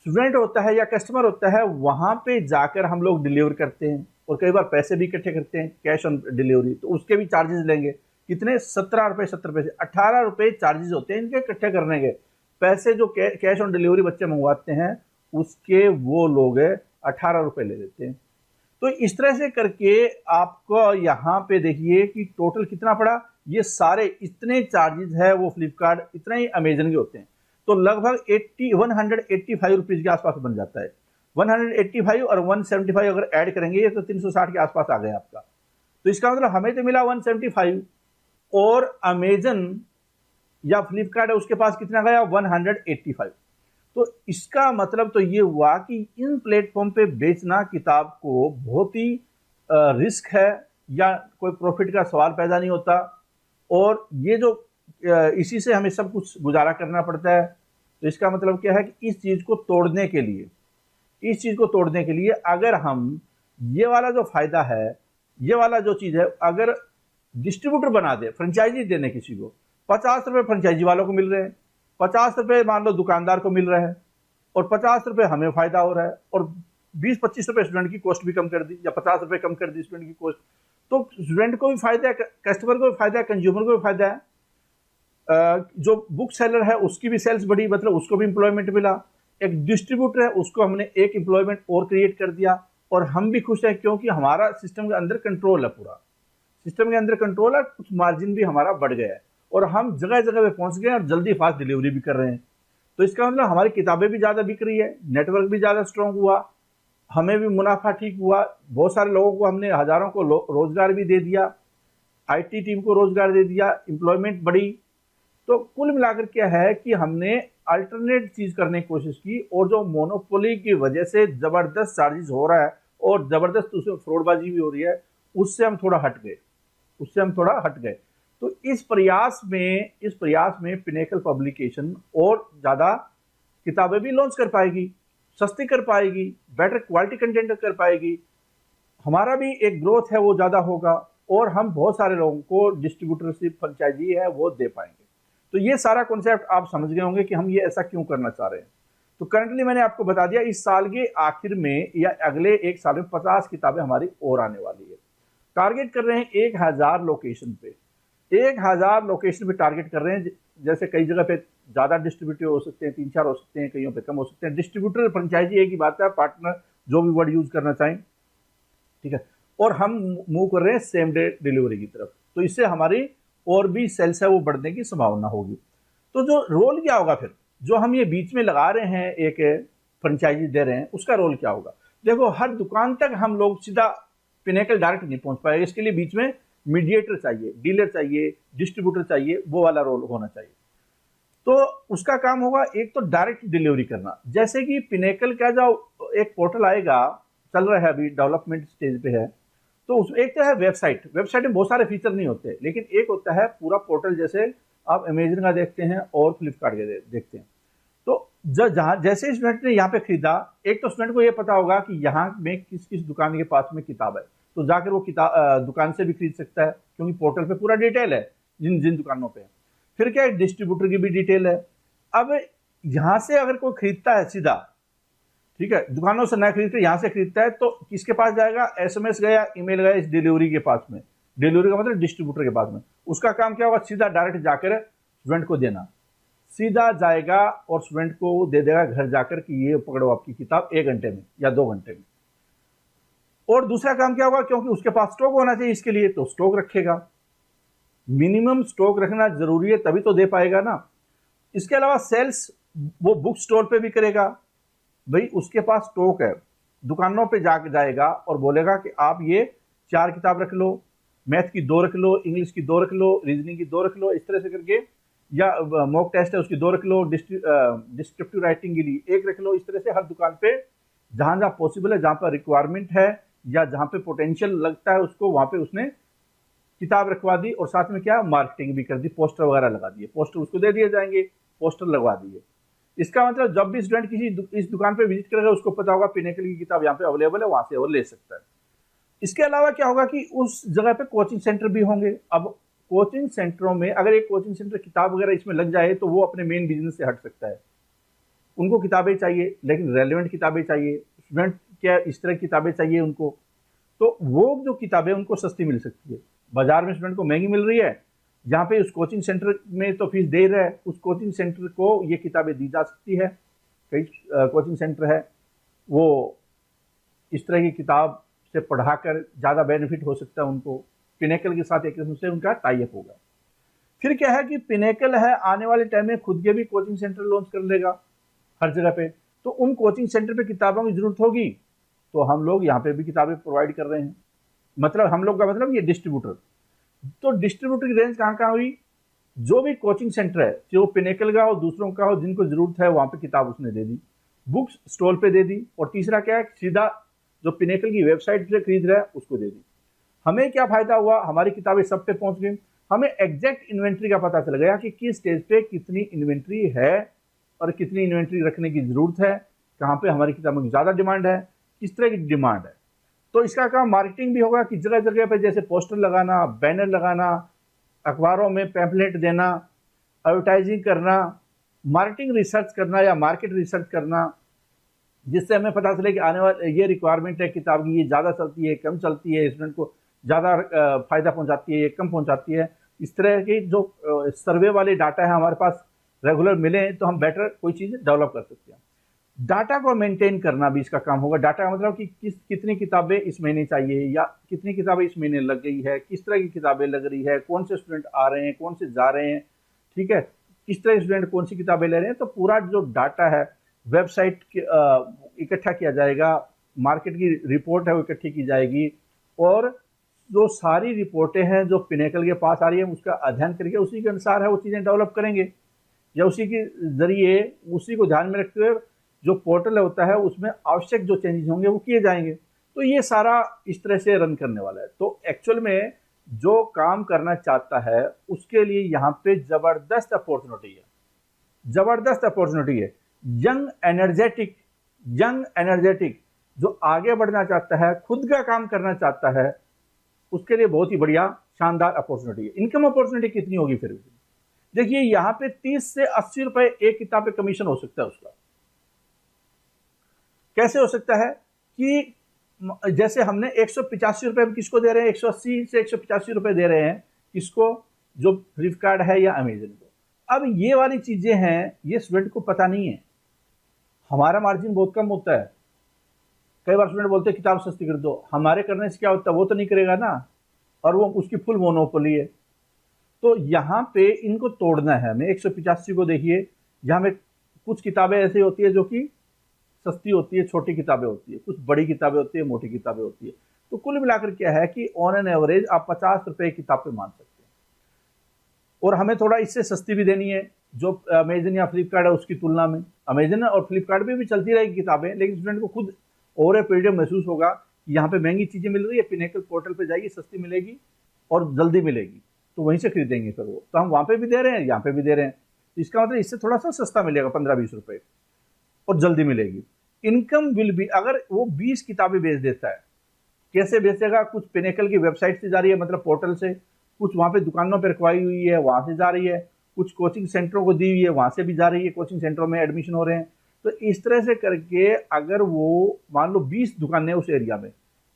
स्टूडेंट होता है या कस्टमर होता है वहां पे जाकर हम लोग डिलीवर करते हैं, और कई बार पैसे भी इकट्ठे करते हैं कैश ऑन डिलीवरी, तो उसके भी चार्जेस लेंगे। कितने? 17 रुपये 70 पैसे, 18 रुपये चार्जेस होते हैं इनके इकट्ठे करने के। पैसे जो कैश ऑन डिलीवरी बच्चे मंगवाते हैं उसके वो लोग 18 रुपये ले लेते हैं। तो इस तरह से करके आपको यहाँ पे देखिए कि टोटल कितना पड़ा, ये सारे इतने चार्जेस है वो फ्लिपकार्ट इतना ही अमेजन के होते हैं, तो लगभग 185 रुपीज के आसपास बन जाता है। 185 और 175 अगर ऐड करेंगे तो 360 के आसपास आ गए आपका। तो इसका मतलब हमें तो मिला 175 और अमेजन या फ्लिपकार्ट है उसके पास कितना गया? 185। तो इसका मतलब तो ये हुआ कि इन प्लेटफॉर्म पे बेचना किताब को बहुत ही रिस्क है, या कोई प्रॉफिट का सवाल पैदा नहीं होता, और ये जो इसी से हमें सब कुछ गुजारा करना पड़ता है। तो इसका मतलब क्या है कि इस चीज को तोड़ने के लिए, इस चीज को तोड़ने के लिए अगर हम ये वाला जो फायदा है, ये वाला जो चीज है, अगर डिस्ट्रीब्यूटर बना दे, फ्रेंचाइजी देने किसी को, 50 रुपये फ्रेंचाइजी वालों को मिल रहे हैं, 50 रुपये मान लो दुकानदार को मिल रहा है, और 50 रुपये हमें फायदा हो रहा है, और 20-25 रुपये स्टूडेंट की कॉस्ट भी कम कर दी, या 50 रुपये कम कर दी स्टूडेंट की कॉस्ट, तो स्टूडेंट को भी फायदा है, कस्टमर को भी फायदा है, कंज्यूमर को भी फायदा है। जो बुक सेलर है उसकी भी सेल्स बढ़ी, मतलब उसको भी इंप्लॉयमेंट मिला। एक डिस्ट्रीब्यूटर है उसको हमने एक इंप्लॉयमेंट और क्रिएट कर दिया, और हम भी खुश हैं क्योंकि हमारा सिस्टम के अंदर कंट्रोल है, पूरा सिस्टम के अंदर कंट्रोल है, कुछ मार्जिन भी हमारा बढ़ गया है, और हम जगह जगह पे पहुंच गए और जल्दी फास्ट डिलीवरी भी कर रहे हैं। तो इसका मतलब हमारी किताबें भी ज़्यादा बिक रही है, नेटवर्क भी ज़्यादा स्ट्रॉन्ग हुआ, हमें भी मुनाफा ठीक हुआ, बहुत सारे लोगों को हमने हज़ारों को रोजगार भी दे दिया, IT टीम को रोजगार दे दिया, एम्प्लॉयमेंट बढ़ी। तो कुल मिलाकर क्या है कि हमने अल्टरनेट चीज करने की कोशिश की, और जो मोनोपोली की वजह से जबरदस्त चार्जेस हो रहा है और जबरदस्त उसमें फ्रॉडबाजी भी हो रही है, उससे हम थोड़ा हट गए, उससे हम थोड़ा हट गए। तो इस प्रयास में पिनेकल पब्लिकेशन और ज्यादा किताबें भी लॉन्च कर पाएगी, सस्ती कर पाएगी, बेटर क्वालिटी कंटेंट कर पाएगी, हमारा भी एक ग्रोथ है वो ज्यादा होगा, और हम बहुत सारे लोगों को डिस्ट्रीब्यूटरशिप फ्रेंचाइजी है वो दे पाएंगे। तो ये सारा कॉन्सेप्ट आप समझ गए होंगे कि हम ये ऐसा क्यों करना चाह रहे हैं। तो करंटली मैंने आपको बता दिया, इस साल के आखिर में या अगले एक साल में 50 किताबें हमारी और आने वाली है। टारगेट कर रहे हैं 1000 लोकेशन पे, 1000 लोकेशन पे टारगेट कर रहे हैं। जैसे कई जगह पे ज्यादा डिस्ट्रीब्यूटर हो सकते हैं, 3-4 हो सकते हैं, कईयों पे कम हो सकते हैं। डिस्ट्रीब्यूटर फ्रेंचाइजी एक ही बात है, पार्टनर जो भी वर्ड यूज करना चाहें, ठीक है। और हम मूव कर रहे हैं सेम डे डिलीवरी की तरफ, तो इससे हमारी और भी सेल्स है वो बढ़ने की संभावना होगी। तो जो रोल क्या होगा फिर, जो हम ये बीच में लगा रहे हैं, एक फ्रेंचाइजी दे रहे हैं, उसका रोल क्या होगा? देखो, हर दुकान तक हम लोग सीधा पिनेकल डायरेक्ट नहीं पहुंच पाएंगे, इसके लिए बीच में मीडिएटर चाहिए, डीलर चाहिए, डिस्ट्रीब्यूटर चाहिए, वो वाला रोल होना चाहिए। तो उसका काम होगा एक तो डायरेक्ट डिलीवरी करना, जैसे कि पिनेकल का जो एक पोर्टल आएगा, चल रहा है अभी, डेवलपमेंट स्टेज पे है, तो उस एक तो है वेबसाइट, वेबसाइट में बहुत सारे फीचर नहीं होते, लेकिन एक होता है पूरा पोर्टल, जैसे आप अमेजन का देखते हैं और फ्लिपकार्ट का देखते हैं। तो जहाँ जैसे स्टूडेंट ने यहाँ पे खरीदा, एक तो स्टूडेंट को ये पता होगा कि यहाँ में किस किस दुकान के पास में किताब है, तो जाकर वो किताब दुकान से भी खरीद सकता है, क्योंकि पोर्टल पे पूरा डिटेल है जिन जिन दुकानों पे। फिर क्या है, डिस्ट्रीब्यूटर की भी डिटेल है। अब यहाँ से अगर कोई खरीदता है सीधा, ठीक है, दुकानों से ना खरीद के यहाँ से खरीदता है, तो किसके पास जाएगा, एसएमएस गया, ईमेल गया इस डिलीवरी के पास में, डिलीवरी का मतलब डिस्ट्रीब्यूटर के पास में। उसका काम क्या होगा, सीधा डायरेक्ट जाकर स्टूडेंट को देना, सीधा जाएगा और स्टूडेंट को दे देगा घर जाकर कि ये पकड़ो आपकी किताब 1 घंटे में या 2 घंटे में। और दूसरा काम क्या होगा, क्योंकि उसके पास स्टॉक होना चाहिए इसके लिए, तो स्टॉक रखेगा, मिनिमम स्टॉक रखना जरूरी है, तभी तो दे पाएगा ना। इसके अलावा सेल्स वो बुक स्टोर पे भी करेगा, भाई उसके पास स्टॉक है, दुकानों पे जाएगा और बोलेगा कि आप ये 4 किताब रख लो, मैथ की 2 रख लो, इंग्लिश की 2 रख लो, रीजनिंग की 2 रख लो, इस तरह से करके, या मॉक टेस्ट है उसकी 2 रख लो, डिस्क्रिप्टिव राइटिंग के लिए 1 रख लो। इस तरह से हर दुकान पे जहां जहां पॉसिबल है, जहां पर रिक्वायरमेंट है या जहां पे पोटेंशियल लगता है उसको, वहां पे उसने किताब रखवा दी। और साथ में क्या, मार्केटिंग भी कर दी, पोस्टर वगैरह लगा दिए, पोस्टर उसको दे दिए जाएंगे, पोस्टर लगवा दिए। इसका मतलब जब भी स्टूडेंट किसी इस दुकान पे विजिट करेगा, उसको पता होगा पिनेकल की किताब यहाँ पे अवेलेबल है, वहां से वो ले सकता है। इसके अलावा क्या होगा कि उस जगह पे कोचिंग सेंटर भी होंगे। अब कोचिंग सेंटरों में अगर एक कोचिंग सेंटर किताब वगैरह इसमें लग जाए, तो वो अपने मेन बिजनेस से हट सकता है। उनको किताबें चाहिए, लेकिन रेलिवेंट किताबें चाहिए, स्टूडेंट क्या इस तरह की किताबें चाहिए उनको, तो वो जो किताबें उनको सस्ती मिल सकती है। बाजार में स्टूडेंट को महंगी मिल रही है, जहाँ पे उस कोचिंग सेंटर में तो फीस दे रहा है, उस कोचिंग सेंटर को ये किताबें दी जा सकती है। कई कोचिंग सेंटर है वो इस तरह की किताब से पढ़ाकर ज़्यादा बेनिफिट हो सकता है उनको। पिनेकल के साथ एक किस्म से उनका टाई अप होगा। फिर क्या है कि पिनेकल है आने वाले टाइम में खुद के भी कोचिंग सेंटर लॉन्च कर लेगा हर जगह पे, तो उन कोचिंग सेंटर पे किताबों की जरूरत होगी, तो हम लोग यहाँ पे भी किताबें प्रोवाइड कर रहे हैं। मतलब हम लोग का मतलब ये डिस्ट्रीब्यूटर, तो डिस्ट्रीब्यूटर की रेंज कहाँ कहाँ हुई, जो भी कोचिंग सेंटर है, जो पिनेकल का हो दूसरों का हो, जिनको जरूरत है वहां पे किताब उसने दे दी, बुक्स स्टॉल पे दे दी। और तीसरा क्या है, सीधा जो पिनेकल की वेबसाइट से खरीद रहा है उसको दे दी। हमें क्या फायदा हुआ, हमारी किताबें सब पे पहुंच गई, हमें एग्जैक्ट इन्वेंट्री का पता चल गया कि किस स्टेज पे कितनी इन्वेंट्री है और कितनी इन्वेंट्री रखने की जरूरत है, कहाँ पे हमारी किताबों की ज्यादा डिमांड है, किस तरह की डिमांड है। तो इसका काम मार्केटिंग भी होगा कि जगह जगह पे जैसे पोस्टर लगाना, बैनर लगाना, अखबारों में पैम्पलेट देना, एडवर्टाइजिंग करना, मार्केटिंग रिसर्च करना या मार्केट रिसर्च करना, जिससे हमें पता चले कि आने वाले ये रिक्वायरमेंट है किताब की, ये ज़्यादा चलती है, कम चलती है, स्टूडेंट को ज़्यादा फायदा पहुंचाती है, ये कम पहुंचाती है। इस तरह की जो सर्वे वाले डाटा है हमारे पास रेगुलर मिले, तो हम बेटर कोई चीज़ डेवलप कर सकते हैं। डाटा को मेंटेन करना भी इसका काम होगा। डाटा का मतलब कि कितनी किताबें इस महीने चाहिए, या कितनी किताबें इस महीने लग गई है, किस तरह की किताबें लग रही है, कौन से स्टूडेंट आ रहे हैं, कौन से जा रहे हैं, ठीक है, किस तरह के स्टूडेंट कौन सी किताबें ले रहे हैं। तो पूरा जो डाटा है वेबसाइट इकट्ठा किया जाएगा, मार्केट की रिपोर्ट है वो इकट्ठी की जाएगी, और जो सारी रिपोर्टें हैं जो पिनेकल के पास आ रही है उसका अध्ययन करके उसी के अनुसार है वो चीज़ें डेवलप करेंगे, या उसी के जरिए उसी को ध्यान में रखते हुए जो पोर्टल होता है उसमें आवश्यक जो चेंजेस होंगे वो किए जाएंगे। तो ये सारा इस तरह से रन करने वाला है। तो एक्चुअल में जो काम करना चाहता है उसके लिए यहाँ पे जबरदस्त अपॉर्चुनिटी है, जबरदस्त अपॉर्चुनिटी है। यंग एनर्जेटिक जो आगे बढ़ना चाहता है, खुद का काम करना चाहता है, उसके लिए बहुत ही बढ़िया शानदार अपॉर्चुनिटी है। इनकम अपॉर्चुनिटी कितनी होगी फिर देखिए, यहाँ पे 30 से 80 रुपए एक किताब पे कमीशन हो सकता है उसका। कैसे हो सकता है कि जैसे हमने 185 रुपए किसको दे रहे हैं, 180 से 185 रुपए दे रहे हैं किसको, जो फ्लिपकार्ट है या अमेजन को। अब ये वाली चीजें हैं, ये स्टूडेंट को पता नहीं है। हमारा मार्जिन बहुत कम होता है। कई बार स्टूडेंट बोलते हैं किताब सस्ती कर दो, हमारे करने से क्या होता है, वो तो नहीं करेगा ना, और वो उसकी फुल मोनोपोली है। तो यहाँ पे इनको तोड़ना है हमें। 185 को देखिए, यहाँ में कुछ किताबें ऐसी होती है जो कि सस्ती होती है, छोटी किताबें होती है, कुछ बड़ी किताबें होती है, मोटी किताबें होती है। तो कुल मिलाकर क्या है कि ऑन एन एवरेज आप 50 रुपए किताब पे मान सकते हैं, और हमें थोड़ा इससे सस्ती भी देनी है जो अमेजन या फ्लिपकार्ट है उसकी तुलना में। अमेजन और फ्लिपकार्ट पे भी चलती रहेगी किताबें, लेकिन स्टूडेंट को खुद ओवर ए पीरियड महसूस होगा यहाँ पे महंगी चीजें मिल रही है, पिनेकल पोर्टल पे जाइए, सस्ती मिलेगी और जल्दी मिलेगी, तो वहीं से खरीदेंगे फिर वो। तो हम वहां पे भी दे रहे हैं, यहाँ पे भी दे रहे हैं, तो इसका मतलब इससे थोड़ा सा सस्ता मिलेगा, 15-20 रुपए, और जल्दी मिलेगी। इनकम विल बी, अगर वो 20 किताबें बेच देता है, कैसे बेचेगा? कुछ पिनेकल की वेबसाइट से जा रही है, मतलब पोर्टल से, कुछ वहां पे दुकानों पर रखवाई हुई है, वहां से जा रही है, कुछ कोचिंग सेंटरों को दी हुई है, वहां से भी जा रही है, कोचिंग सेंटरों में एडमिशन हो रहे हैं। तो इस तरह से करके अगर वो मान लो 20 दुकानें उस एरिया में,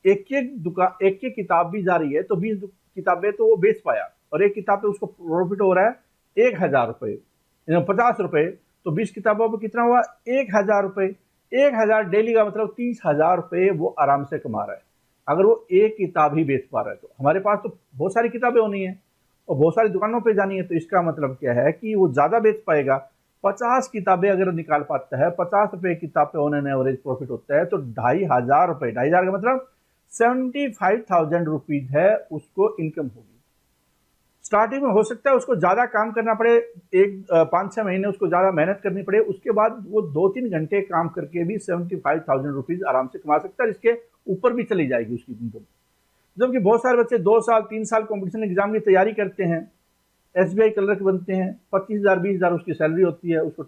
एक एक किताब भी जा रही है, तो 20 किताबें तो वो बेच पाया, और एक किताब पे उसको प्रॉफिट हो रहा है 1000 रुपये, 50 रुपये, तो 20 किताबों पर कितना हुआ? 1000 रुपये। 1000 डेली का मतलब 30,000 रुपये वो आराम से कमा रहा है, अगर वो एक किताब ही बेच पा रहा है। तो हमारे पास तो बहुत सारी किताबें होनी है और बहुत सारी दुकानों पे जानी है, तो इसका मतलब क्या है कि वो ज्यादा बेच पाएगा। 50 किताबें अगर निकाल पाता है, 50 रुपए किताब पे ऑन एन एवरेज प्रॉफिट होता है, तो 2500 रुपए, 2500 का मतलब 75,000 रुपीज है उसको इनकम होगी। स्टार्टिंग में हो सकता है उसको ज्यादा काम करना पड़े, 5-6 महीने उसको ज्यादा मेहनत करनी पड़े, उसके बाद वो 2-3 घंटे काम करके भी 75,000 रुपीज आराम से कमा सकता है, इसके ऊपर भी चली जाएगी उसकी इनकम। जबकि बहुत सारे बच्चे 2 साल 3 साल कंपटीशन एग्जाम की तैयारी करते हैं, SBI क्लर्क बनते हैं, 25,000 20,000 उसकी सैलरी होती है, उसको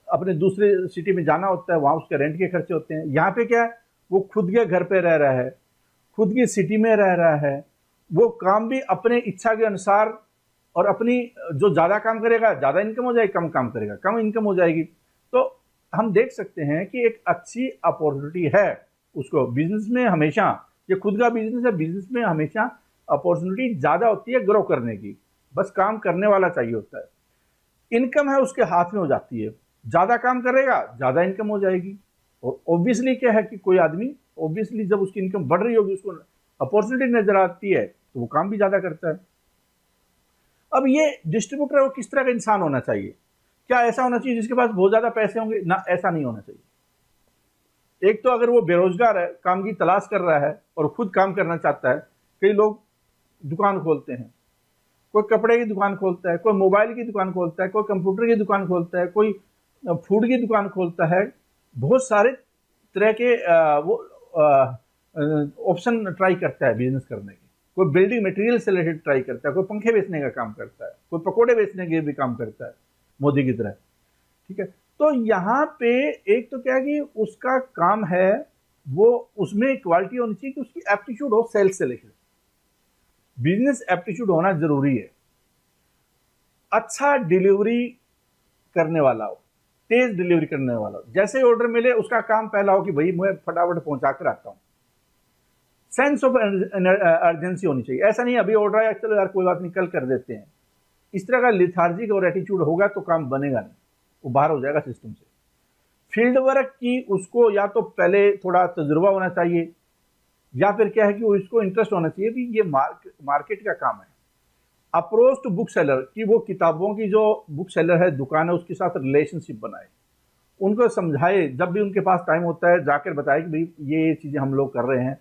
अपने दूसरे सिटी में जाना होता है, वहां उसके रेंट के खर्चे होते हैं। यहाँ पे क्या है, वो खुद के घर पे रह रहा है, खुद की सिटी में रह रहा है, वो काम भी अपने इच्छा के अनुसार, और अपनी जो ज्यादा काम करेगा ज्यादा इनकम हो जाएगी, कम काम करेगा कम इनकम हो जाएगी। तो हम देख सकते हैं कि एक अच्छी अपॉर्चुनिटी है उसको बिजनेस में। हमेशा ये खुद का बिजनेस है, बिजनेस में हमेशा अपॉर्चुनिटी ज्यादा होती है ग्रो करने की, बस काम करने वाला चाहिए होता है। इनकम है उसके हाथ में हो जाती है, ज्यादा काम करेगा ज्यादा इनकम हो जाएगी। और ऑब्वियसली क्या है कि कोई आदमी ऑब्वियसली जब उसकी इनकम बढ़ रही होगी, उसको अपॉर्चुनिटी नजर आती है, तो वो काम भी ज्यादा करता है। अब ये डिस्ट्रीब्यूटर वो किस तरह का इंसान होना चाहिए? क्या ऐसा होना चाहिए जिसके पास बहुत ज्यादा पैसे होंगे? ना, ऐसा नहीं होना चाहिए। एक तो अगर वो बेरोजगार है, काम की तलाश कर रहा है और खुद काम करना चाहता है, कई लोग दुकान खोलते हैं, कोई कपड़े की दुकान खोलता है, कोई मोबाइल की दुकान खोलता है, कोई कंप्यूटर की दुकान खोलता है, कोई फूड की दुकान खोलता है, बहुत सारे तरह के वो ऑप्शन ट्राई करता है बिजनेस करने के। कोई बिल्डिंग मटेरियल से रिलेटेड ट्राई करता है, कोई पंखे बेचने का काम करता है, कोई पकोड़े बेचने के भी काम करता है, मोदी की तरह। ठीक है, तो यहाँ पे एक तो क्या है कि उसका काम है, वो उसमें क्वालिटी होनी चाहिए कि उसकी एप्टीट्यूड हो सेल्स से लेकर, बिजनेस एप्टीट्यूड होना जरूरी है। अच्छा डिलीवरी करने वाला हो, तेज डिलीवरी करने वाला हो, जैसे ही ऑर्डर मिले उसका काम पहला हो कि भाई मैं फटाफट पहुंचा कर आता हूं। सेंस ऑफ अर्जेंसी होनी चाहिए, ऐसा नहीं अभी ऑर्डर आया चलो यार कोई बात नहीं कल कर देते हैं, इस तरह का लिथार्जिक और एटीट्यूड होगा तो काम बनेगा नहीं, वो बाहर हो जाएगा सिस्टम से। फील्ड वर्क की उसको या तो पहले थोड़ा तजुर्बा होना चाहिए, या फिर क्या है कि उसको इंटरेस्ट होना चाहिए कि ये मार्केट का काम है। अप्रोच टू बुक सेलर, कि वो किताबों की जो बुक सेलर है दुकान है उसके साथ रिलेशनशिप बनाए, उनको समझाए, जब भी उनके पास टाइम होता है जाकर बताए कि भाई ये चीजें हम लोग कर रहे हैं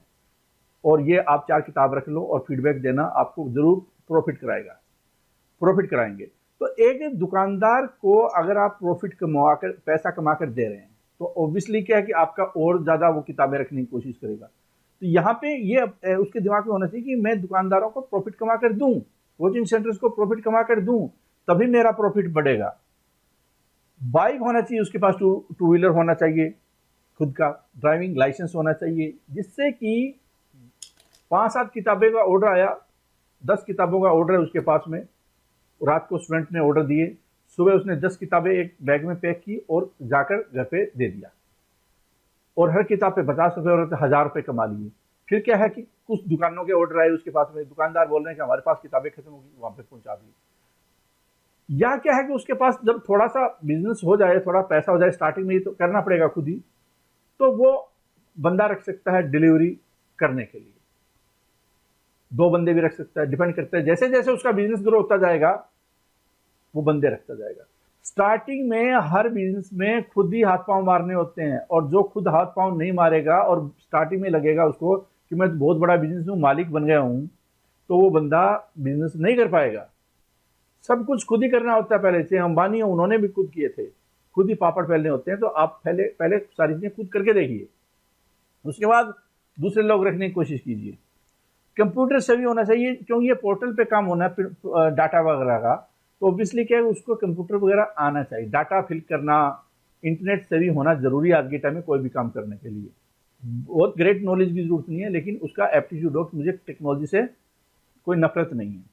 और ये आप 4 किताब रख लो और फीडबैक देना, आपको जरूर प्रॉफिट कराएंगे। तो एक दुकानदार को अगर आप प्रॉफिट कमाकर पैसा कमा कर दे रहे हैं, तो ऑब्वियसली क्या है कि आपका और ज्यादा वो किताबें रखने की कोशिश करेगा। तो यहाँ पे ये उसके दिमाग में होना चाहिए कि मैं दुकानदारों को प्रॉफिट कमा कर दूं, कोचिंग सेंटर्स को प्रॉफिट कमा कर दूं, तभी मेरा प्रॉफिट बढ़ेगा। बाइक होना चाहिए उसके पास, टू व्हीलर होना चाहिए, खुद का ड्राइविंग लाइसेंस होना चाहिए, जिससे कि 5-7 किताबें का ऑर्डर आया, 10 किताबों का ऑर्डर है उसके पास में, रात को स्टूडेंट ने ऑर्डर दिए, सुबह उसने 10 किताबें एक बैग में पैक की और जाकर घर पे दे दिया, और हर किताब पे 50 रुपए और 1000 रुपए कमा लिए। फिर क्या है कि कुछ दुकानों के ऑर्डर आए उसके पास में, दुकानदार बोल रहे हैं कि हमारे पास किताबें खत्म होगी, वहां पे पहुंचा दी। या क्या है कि उसके पास जब थोड़ा सा बिजनेस हो जाए, थोड़ा पैसा हो जाए, स्टार्टिंग में ही तो करना पड़ेगा खुद ही, तो वो बंदा रख सकता है डिलीवरी करने के लिए, 2 बंदे भी रख सकता है, डिपेंड करता है जैसे जैसे उसका बिजनेस ग्रो होता जाएगा वो बंदे रखता जाएगा। स्टार्टिंग में हर बिजनेस में खुद ही हाथ पांव मारने होते हैं, और जो खुद हाथ पांव नहीं मारेगा और स्टार्टिंग में लगेगा उसको कि मैं बहुत बड़ा बिजनेस हूं, मालिक बन गया हूं, तो वो बंदा बिजनेस नहीं कर पाएगा। सब कुछ खुद ही करना होता है पहले से। अंबानी है, उन्होंने भी खुद किए थे, खुद ही पापड़ फैलने होते हैं। तो आप पहले सारी चीजें खुद करके देखिए, उसके बाद दूसरे लोग रखने की कोशिश कीजिए। कंप्यूटर से भी होना चाहिए, क्योंकि ये पोर्टल पे काम होना है डाटा वगैरह का, तो ऑब्वियसली क्या है उसको कंप्यूटर वगैरह आना चाहिए। डाटा फिल करना इंटरनेट से भी होना जरूरी है आज के टाइम में कोई भी काम करने के लिए। बहुत ग्रेट नॉलेज की जरूरत नहीं है, लेकिन उसका एप्टीट्यूड हो कि मुझे टेक्नोलॉजी से कोई नफरत नहीं है।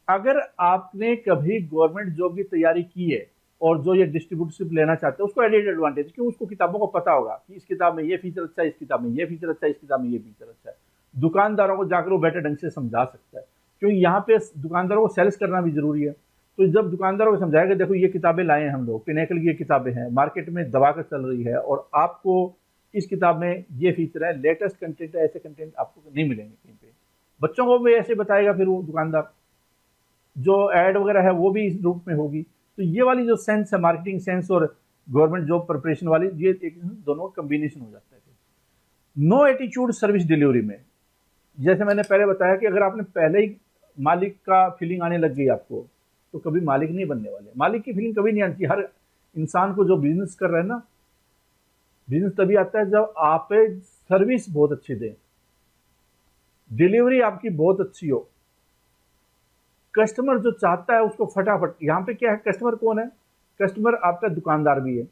अगर आपने कभी गवर्नमेंट जॉब की तैयारी की है और जो ये डिस्ट्रीब्यूटरशिप लेना चाहते हैं उसको एडेड एडवांटेज, क्यों उसको किताबों को पता होगा कि इस किताब में ये फीचर अच्छा है, इस किताब में ये फीचर अच्छा है, इस किताब में ये फीचर अच्छा है। दुकानदारों को जाकर वो बेटर ढंग से समझा सकता है, क्योंकि यहाँ पे दुकानदारों को सेल्स करना भी जरूरी है। तो जब दुकानदारों को समझाएगा देखो ये किताबें लाए हैं हम लोग, पिनेकल की ये किताबें हैं, मार्केट में दबा कर चल रही है और आपको इस किताब में ये फीचर है, लेटेस्ट कंटेंट है, ऐसे कंटेंट आपको नहीं मिलेंगे कहीं पे। बच्चों को भी ऐसे बताएगा फिर वो दुकानदार, जो एड वगैरह है वो भी इस रूप में होगी। तो ये वाली जो सेंस है, मार्केटिंग सेंस और गवर्नमेंट जॉब प्रिपरेशन वाली, ये एक दोनों कॉम्बिनेशन हो जाता है। नो एटीट्यूड सर्विस डिलीवरी में, जैसे मैंने पहले बताया कि अगर आपने पहले ही मालिक का फीलिंग आने लग गई आपको, तो कभी मालिक नहीं बनने वाले। मालिक की फीलिंग कभी नहीं आती। हर इंसान को जो बिजनेस कर रहा है ना, बिजनेस तभी आता है जब आप सर्विस बहुत अच्छी दें, डिलीवरी आपकी बहुत अच्छी हो, कस्टमर जो चाहता है उसको फटाफट। यहाँ पे क्या है, कस्टमर कौन है? कस्टमर आपका दुकानदार भी है,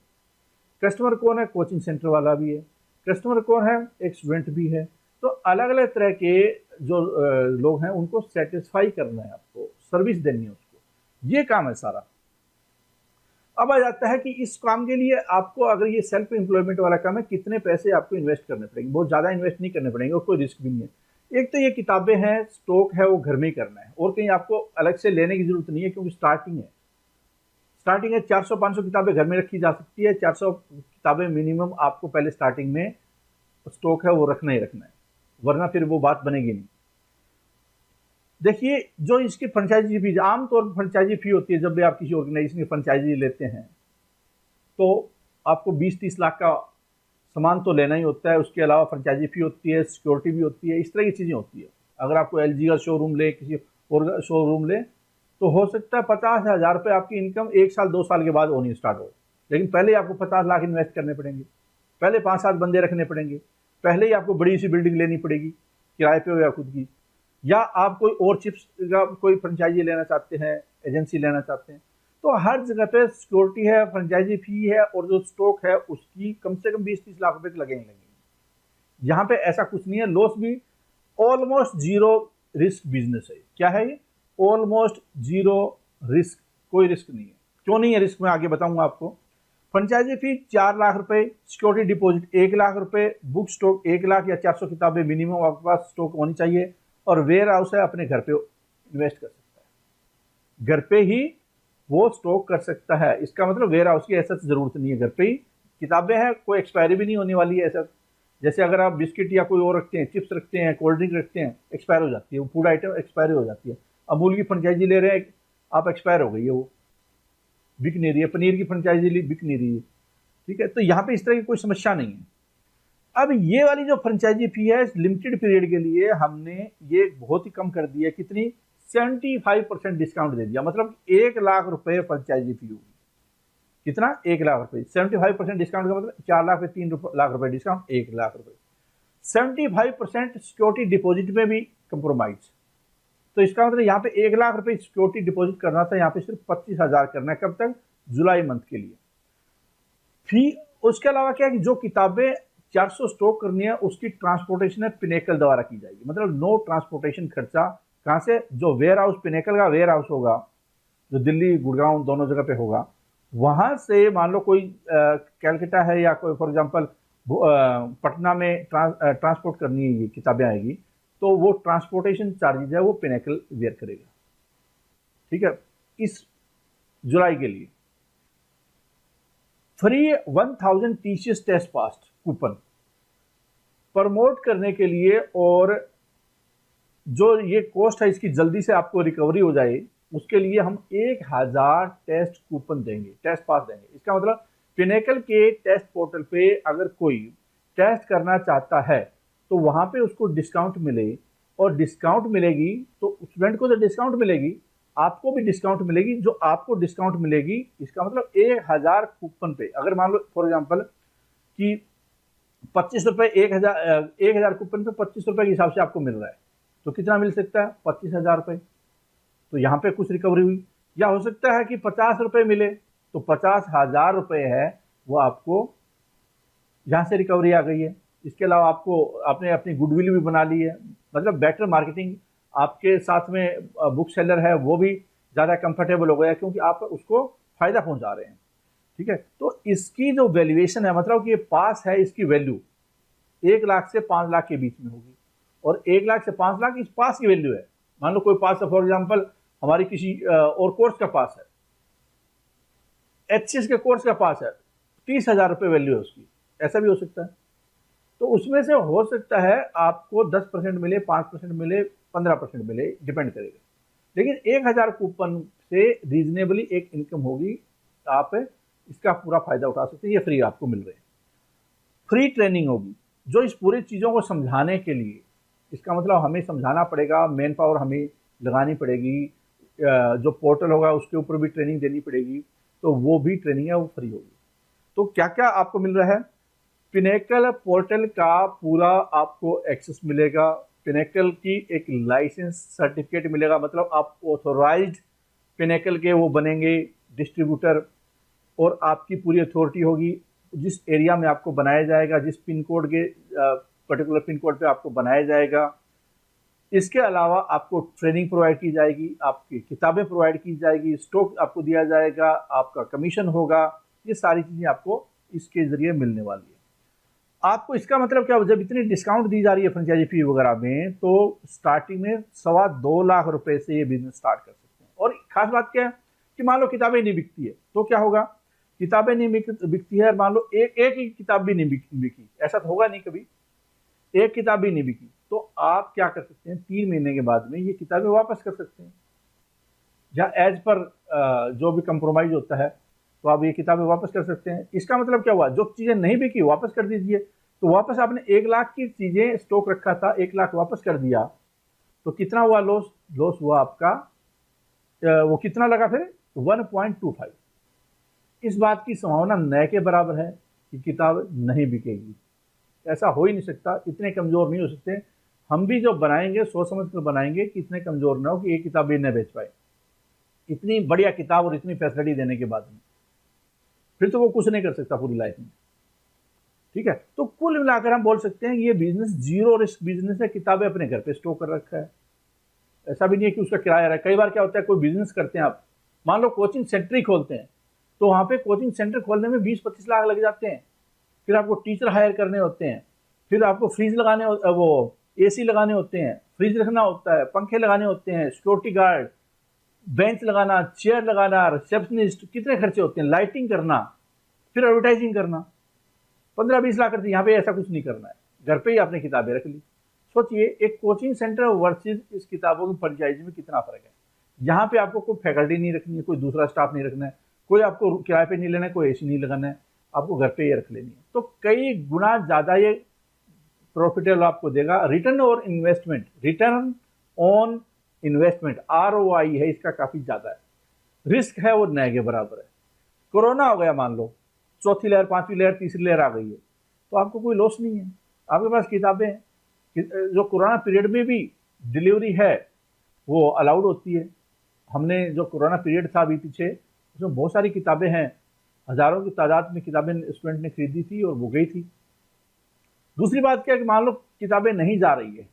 कस्टमर कौन है? कोचिंग सेंटर वाला भी है, कस्टमर कौन है? एक स्टूडेंट भी है। तो अलग अलग तरह के जो लोग हैं उनको सेटिस्फाई करना है, आपको सर्विस देनी है उसको, ये काम है सारा। अब आ जाता है कि इस काम के लिए आपको, अगर ये सेल्फ एम्प्लॉयमेंट वाला काम है, कितने पैसे आपको इन्वेस्ट करने पड़ेंगे। बहुत ज़्यादा इन्वेस्ट नहीं करने पड़ेंगे और कोई रिस्क भी नहीं है। एक तो ये किताबें हैं, स्टॉक है, वो घर में ही करना है और कहीं आपको अलग से लेने की जरूरत नहीं है, क्योंकि स्टार्टिंग है 400-500 किताबें घर में रखी जा सकती है। 400 किताबें मिनिमम आपको पहले स्टार्टिंग में स्टॉक है वो रखना ही रखना है, वरना फिर वो बात बनेगी नहीं। देखिए जो इसकी फ्रेंचाइजी फीस, आमतौर पर फ्रेंचाइजी फी होती है, जब भी आप किसी ऑर्गेनाइजेशन की फ्रेंचाइजी लेते हैं तो आपको 20-30 लाख का सामान तो लेना ही होता है। उसके अलावा फ्रेंचाइजी फी होती है, सिक्योरिटी भी होती है, इस तरह की चीज़ें होती है। अगर आपको एलजी का शोरूम ले, किसी और शोरूम ले, तो हो सकता है 50,000 रुपये आपकी इनकम 1 साल 2 साल के बाद होनी स्टार्ट हो, लेकिन पहले आपको 50 लाख इन्वेस्ट करने पड़ेंगे, पहले 5-7 बंदे रखने पड़ेंगे, पहले ही आपको बड़ी सी बिल्डिंग लेनी पड़ेगी किराए पे हो या खुद की, या आप कोई और चिप्स का कोई फ्रेंचाइजी लेना चाहते हैं, एजेंसी लेना चाहते हैं, तो हर जगह पे सिक्योरिटी है, फ्रेंचाइजी फी है और जो स्टॉक है उसकी कम से कम 20-30 लाख रुपए लगेंगे। यहाँ पे ऐसा कुछ नहीं है, लॉस भी ऑलमोस्ट जीरो रिस्क बिजनेस है। क्या है ये? ऑलमोस्ट जीरो रिस्क, कोई रिस्क नहीं है। क्यों नहीं है रिस्क, मैं आगे बताऊंगा आपको। फ्रेंचाइजी फी 4 लाख रुपए, सिक्योरिटी डिपॉजिट 1 लाख रुपए, बुक स्टॉक 1 लाख या 400 किताबें मिनिमम आपके पास स्टॉक होनी चाहिए, और वेयर हाउस है, अपने घर पे इन्वेस्ट कर सकता है, घर पे ही वो स्टॉक कर सकता है। इसका मतलब वेयर हाउस की ऐसा जरूरत नहीं है, घर पे ही किताबें हैं, कोई एक्सपायरी भी नहीं होने वाली है। ऐसा जैसे अगर आप बिस्किट या कोई और रखते हैं, चिप्स रखते हैं, कोल्ड ड्रिंक रखते हैं, एक्सपायर हो जाती है, वो फूड आइटम एक्सपायर हो जाती है। अमूल की फ्रेंचाइजी ले रहे हैं आप, एक्सपायर हो गई है, वो बिक नहीं रही है। पनीर की फ्रेंचाइजी ली, बिक नहीं रही है, ठीक है। तो यहाँ पे इस तरह की कोई समस्या नहीं है। अब ये वाली जो फ्रेंचाइजी फी है, लिमिटेड पीरियड के लिए हमने ये बहुत ही कम कर दी है। कितनी? 75% डिस्काउंट दे दिया, मतलब 1 लाख रुपए फ्रेंचाइजी फी होगी। कितना? 1 लाख रुपए। 75% डिस्काउंट का मतलब 4 लाख पे 3 लाख रुपए डिस्काउंट, 1 लाख रुपए। 75% सिक्योरिटी डिपॉजिट में भी कंप्रोमाइज। तो इसका मतलब यहाँ पे 1 लाख रुपए सिक्योरिटी डिपॉजिट करना था, यहाँ पे सिर्फ 25,000 करना है। कब तक? जुलाई मंथ के लिए फी। उसके अलावा क्या है कि जो किताबें 400 स्टॉक करनी है उसकी ट्रांसपोर्टेशन है पिनेकल द्वारा की जाएगी, मतलब नो ट्रांसपोर्टेशन खर्चा। कहाँ से? जो वेयर हाउस, पिनेकल का वेयर हाउस होगा जो दिल्ली गुड़गांव दोनों जगह पे होगा, वहां से मान लो कोई कैलकाटा है या कोई फॉर एग्जांपल पटना में ट्रांसपोर्ट करनी है, ये किताबें आएगी, तो वो ट्रांसपोर्टेशन चार्जेज है वो पिनेकल वेयर करेगा, ठीक है। इस जुलाई के लिए free 1000 TCS test pass coupon promote करने के लिए, और जो ये कॉस्ट है इसकी जल्दी से आपको रिकवरी हो जाए, उसके लिए हम 1000 टेस्ट कूपन देंगे, टेस्ट पास देंगे। इसका मतलब पिनेकल के टेस्ट पोर्टल पे अगर कोई टेस्ट करना चाहता है तो वहां पे उसको डिस्काउंट मिले, और डिस्काउंट मिलेगी तो स्टूडेंट को तो डिस्काउंट मिलेगी, आपको भी डिस्काउंट मिलेगी। जो आपको डिस्काउंट मिलेगी, इसका मतलब 1000 कूपन पे, अगर मान लो फॉर एग्जांपल कि 25 रुपये, 1,000 कूपन पे 25 रुपये के हिसाब से आपको मिल रहा है, तो कितना मिल सकता है? 25,000 रुपये। तो यहाँ पे कुछ रिकवरी हुई। या हो सकता है कि 50 रुपये मिले, तो 50,000 रुपये है वो आपको यहाँ से रिकवरी आ गई है। इसके अलावा आपने अपनी गुडविल भी बना ली है, मतलब बेटर मार्केटिंग, आपके साथ में बुक सेलर है वो भी ज़्यादा कंफर्टेबल हो गया, क्योंकि आप उसको फ़ायदा पहुंचा रहे हैं। ठीक है, तो इसकी जो वैल्यूएशन है, मतलब कि ये पास है, इसकी वैल्यू 1 लाख से 5 लाख के बीच में होगी, और 1 लाख से 5 लाख इस पास की वैल्यू है। मान लो कोई पास है, फॉर एग्जाम्पल हमारी किसी और कोर्स का पास है, HCS के कोर्स का पास है, 30,000 रुपये वैल्यू है उसकी, ऐसा भी हो सकता है। तो उसमें से हो सकता है आपको 10% मिले, 5% मिले, 15% मिले, डिपेंड करेगा। लेकिन 1,000 कूपन से रीजनेबली एक इनकम होगी, आप इसका पूरा फायदा उठा सकते हैं। ये फ्री आपको मिल रहे हैं। फ्री ट्रेनिंग होगी, जो इस पूरी चीज़ों को समझाने के लिए, इसका मतलब हमें समझाना पड़ेगा, मैन पावर हमें लगानी पड़ेगी, जो पोर्टल होगा उसके ऊपर भी ट्रेनिंग देनी पड़ेगी, तो वो भी ट्रेनिंग है वो फ्री होगी। तो क्या क्या आपको मिल रहा है? पिनेकल पोर्टल का पूरा आपको एक्सेस मिलेगा, पिनेकल की एक लाइसेंस सर्टिफिकेट मिलेगा, मतलब आप ऑथोराइज्ड पिनेकल के वो बनेंगे डिस्ट्रीब्यूटर, और आपकी पूरी अथॉरिटी होगी। जिस एरिया में आपको बनाया जाएगा, जिस पिन कोड के पर्टिकुलर पिन कोड पे आपको बनाया जाएगा। इसके अलावा आपको ट्रेनिंग प्रोवाइड की जाएगी, आपकी किताबें प्रोवाइड की जाएगी, स्टॉक आपको दिया जाएगा, आपका कमीशन होगा। ये सारी चीज़ें आपको इसके ज़रिए मिलने वाली है। आपको इसका मतलब क्या, जब इतनी डिस्काउंट दी जा रही है फ्रेंचाइजी फी वगैरह में, तो स्टार्टिंग में 2.25 लाख रुपए से ये बिजनेस स्टार्ट कर सकते हैं। और खास बात क्या है कि मान लो किताबें नहीं बिकती है, तो क्या होगा? किताबें नहीं बिकती है, मान लो एक ही किताब भी नहीं बिकी, ऐसा तो होगा नहीं कभी, एक किताब भी नहीं बिकी, तो आप क्या कर सकते हैं? 3 महीने के बाद में ये किताबें वापस कर सकते हैं, या एज पर जो भी कंप्रोमाइज होता है, तो आप ये किताबें वापस कर सकते हैं। इसका मतलब क्या हुआ? जो चीज़ें नहीं बिकी वापस कर दीजिए। तो वापस आपने 1 लाख की चीज़ें स्टॉक रखा था, 1 लाख वापस कर दिया, तो कितना हुआ लॉस? लॉस हुआ आपका वो कितना लगा फिर? 1.25। इस बात की संभावना न के बराबर है कि किताब नहीं बिकेगी। ऐसा हो ही नहीं सकता, इतने कमज़ोर नहीं हो सकते। हम भी जो बनाएंगे सोच समझ कर बनाएंगे कि इतने कमज़ोर ना हो कि एक किताब भी न बेच पाए। इतनी बढ़िया किताब और इतनी फैसिलिटी देने के बाद में फिर तो वो कुछ नहीं कर सकता पूरी लाइफ में। ठीक है, तो कुल मिलाकर हम बोल सकते हैं ये बिजनेस जीरो रिस्क बिजनेस है। किताबें अपने घर पे स्टोर कर रखा है, ऐसा भी नहीं है कि उसका किराया रहा है। कई बार क्या होता है, कोई बिजनेस करते हैं आप, मान लो कोचिंग सेंटर ही खोलते हैं, तो वहाँ पे कोचिंग सेंटर खोलने में 20-25 लाख लग जाते हैं। फिर आपको टीचर हायर करने होते हैं, फिर आपको फ्रिज लगाने, वो AC लगाने होते हैं, फ्रिज रखना होता है, पंखे लगाने होते हैं, सिक्योरिटी गार्ड, बेंच लगाना, चेयर लगाना, रिसेप्शनिस्ट, कितने खर्चे होते हैं, लाइटिंग करना, फिर एडवर्टाइजिंग करना, 15-20 लाख खर्चे। यहाँ पे ऐसा कुछ नहीं करना है, घर पे ही आपने किताबें रख ली। सोचिए एक कोचिंग सेंटर वर्सेस इस किताबों की फ्रेंचाइजी में कितना फर्क है। यहाँ पे आपको कोई फैकल्टी नहीं रखनी है, कोई दूसरा स्टाफ नहीं रखना है, कोई आपको किराए पे नहीं लेना है, कोई AC नहीं लगाना है, आपको घर पे ही रख लेनी है। तो कई गुना ज़्यादा ये प्रॉफिटेबल आपको देगा। रिटर्न और investment, return on investment ROI है इसका काफ़ी ज़्यादा है। रिस्क है वो नए के बराबर है। कोरोना हो गया मान लो, चौथी लहर, 5वीं लहर, तीसरी लहर आ गई है, तो आपको कोई लॉस नहीं है, आपके पास किताबें हैं। जो कोरोना पीरियड में भी डिलीवरी है वो अलाउड होती है। हमने जो कोरोना पीरियड था अभी पीछे, उसमें बहुत सारी किताबें हैं, हज़ारों की तादाद में किताबें स्टूडेंट ने खरीदी थी और वो गई थी। दूसरी बात क्या है कि मान लो किताबें नहीं जा रही है,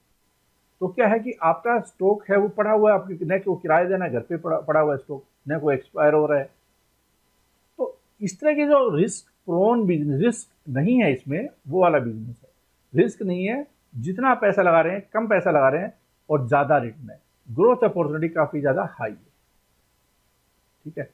तो क्या है कि आपका स्टॉक है वो पड़ा हुआ है, आपकी न को किराया देना, घर पे पड़ा हुआ है स्टॉक, न को एक्सपायर हो रहा है। तो इस तरह के जो रिस्क प्रोन बिजनेस, रिस्क नहीं है इसमें, वो वाला बिजनेस है। रिस्क नहीं है, जितना पैसा लगा रहे हैं कम पैसा लगा रहे हैं और ज़्यादा रिटर्न है, ग्रोथ अपॉर्चुनिटी काफ़ी ज़्यादा हाई है। ठीक है,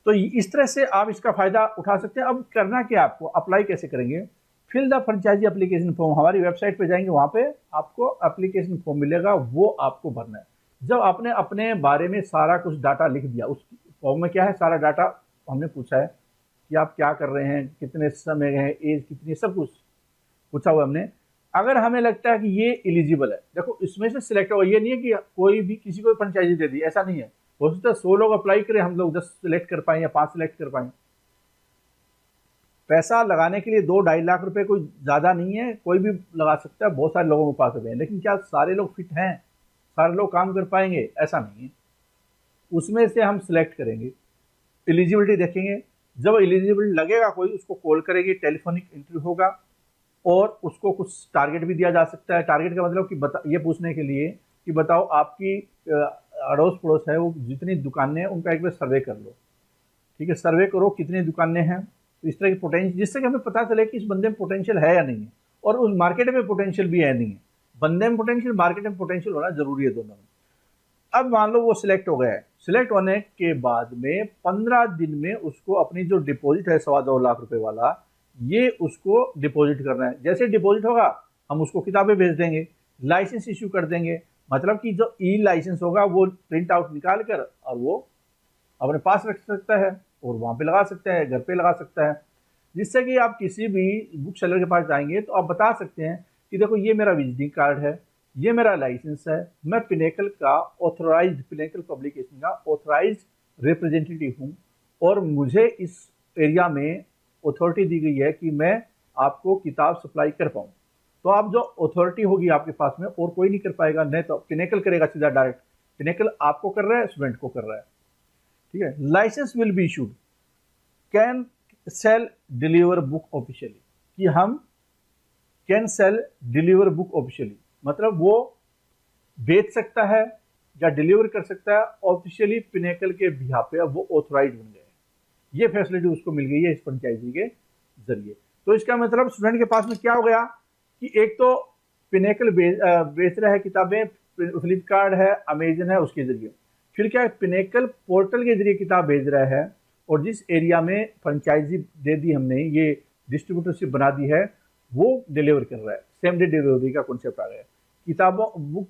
तो इस तरह से आप इसका फ़ायदा उठा सकते हैं। अब करना क्या, आपको अप्लाई कैसे करेंगे? Fill the franchise application form, हमारी वेबसाइट पे जाएंगे, वहाँ पे आपको एप्लीकेशन फॉर्म मिलेगा, वो आपको भरना है। जब आपने अपने बारे में सारा कुछ डाटा लिख दिया, उस फॉर्म में क्या है, सारा डाटा हमने पूछा है कि आप क्या कर रहे हैं, कितने समय हैं, एज कितनी, सब कुछ पूछा हुआ हमने। अगर हमें लगता है कि ये एलिजिबल है, देखो इसमें से सिलेक्ट होगा, ये नहीं है कि कोई भी किसी को फ्रेंचाइजी दे दी, ऐसा नहीं है। हो सकता है 100 लोग अप्लाई करें, हम लोग 10 सिलेक्ट कर पाएँ या 5 सिलेक्ट कर पाएँ। पैसा लगाने के लिए 2-2.5 लाख रुपए कोई ज़्यादा नहीं है, कोई भी लगा सकता है, बहुत सारे लोगों के पास है, लेकिन क्या सारे लोग फिट हैं, सारे लोग काम कर पाएंगे? ऐसा नहीं है। उसमें से हम सिलेक्ट करेंगे, एलिजिबिलिटी देखेंगे, जब एलिजिबिलिटी लगेगा कोई उसको कॉल करेंगे, टेलीफोनिक इंटरव्यू होगा और उसको कुछ टारगेट भी दिया जा सकता है। टारगेट का मतलब कि ये पूछने के लिए कि बताओ आपकी अड़ोस पड़ोस है वो जितनी दुकानें हैं उनका एक बार सर्वे कर लो, ठीक है, सर्वे करो कितनी दुकानें हैं, तो इस तरह की पोटेंशियल, जिससे कि हमें पता चले कि इस बंदे में पोटेंशियल है या नहीं है, और उस मार्केट में पोटेंशियल भी है नहीं है। बंदे में पोटेंशियल, मार्केट में पोटेंशियल होना जरूरी है दोनों में। अब मान लो वो सिलेक्ट हो गया है, सिलेक्ट होने के बाद में 15 दिन में उसको अपनी जो डिपॉजिट है 2.25 लाख रुपए वाला, ये उसको डिपॉजिट करना है। जैसे डिपॉजिट होगा हम उसको किताबें भेज देंगे, लाइसेंस इश्यू कर देंगे, मतलब कि जो ई लाइसेंस होगा वो प्रिंट आउट निकाल कर और वो अपने पास रख सकता है और वहां पे लगा सकता है, घर पे लगा सकता है, जिससे कि आप किसी भी बुक सेलर के पास जाएंगे तो आप बता सकते हैं कि देखो ये मेरा विजिटिंग कार्ड है, ये मेरा लाइसेंस है, मैं पिनेकल का ऑथोराइज्ड, पिनेकल पब्लिकेशन का ऑथोराइज्ड रिप्रेजेंटेटिव हूँ और मुझे इस एरिया में अथॉरिटी दी गई है कि मैं आपको किताब सप्लाई कर पाऊँ। तो आप जो अथॉरिटी होगी आपके पास में और कोई नहीं कर पाएगा, नहीं तो पिनेकल करेगा सीधा डायरेक्ट, पिनेकल आपको कर रहा है, स्टूडेंट को कर रहा है, ठीक है। License will be issued, can sell deliver book officially, कि हम can sell deliver book officially, मतलब वो बेच सकता है या डिलीवर कर सकता है ऑफिशियली पिनेकल के बिहाफ पे, अब वो ऑथोराइज बन गए, ये फैसिलिटी उसको मिल गई है इस फ्रेंचाइजी के जरिए। तो इसका मतलब स्टूडेंट के पास में क्या हो गया कि एक तो पिनेकल बेच रहा है किताबें, फ्लिपकार्ट है, अमेजन है, उसके जरिए, फिर क्या है पिनेकल पोर्टल के जरिए किताब भेज रहा है, और जिस एरिया में फ्रेंचाइजी दे दी हमने, ये डिस्ट्रीब्यूटरशिप बना दी है, वो डिलीवर कर रहा है, सेम डे डिलीवरी का कॉन्सेप्ट आ गया है। किताबों बुक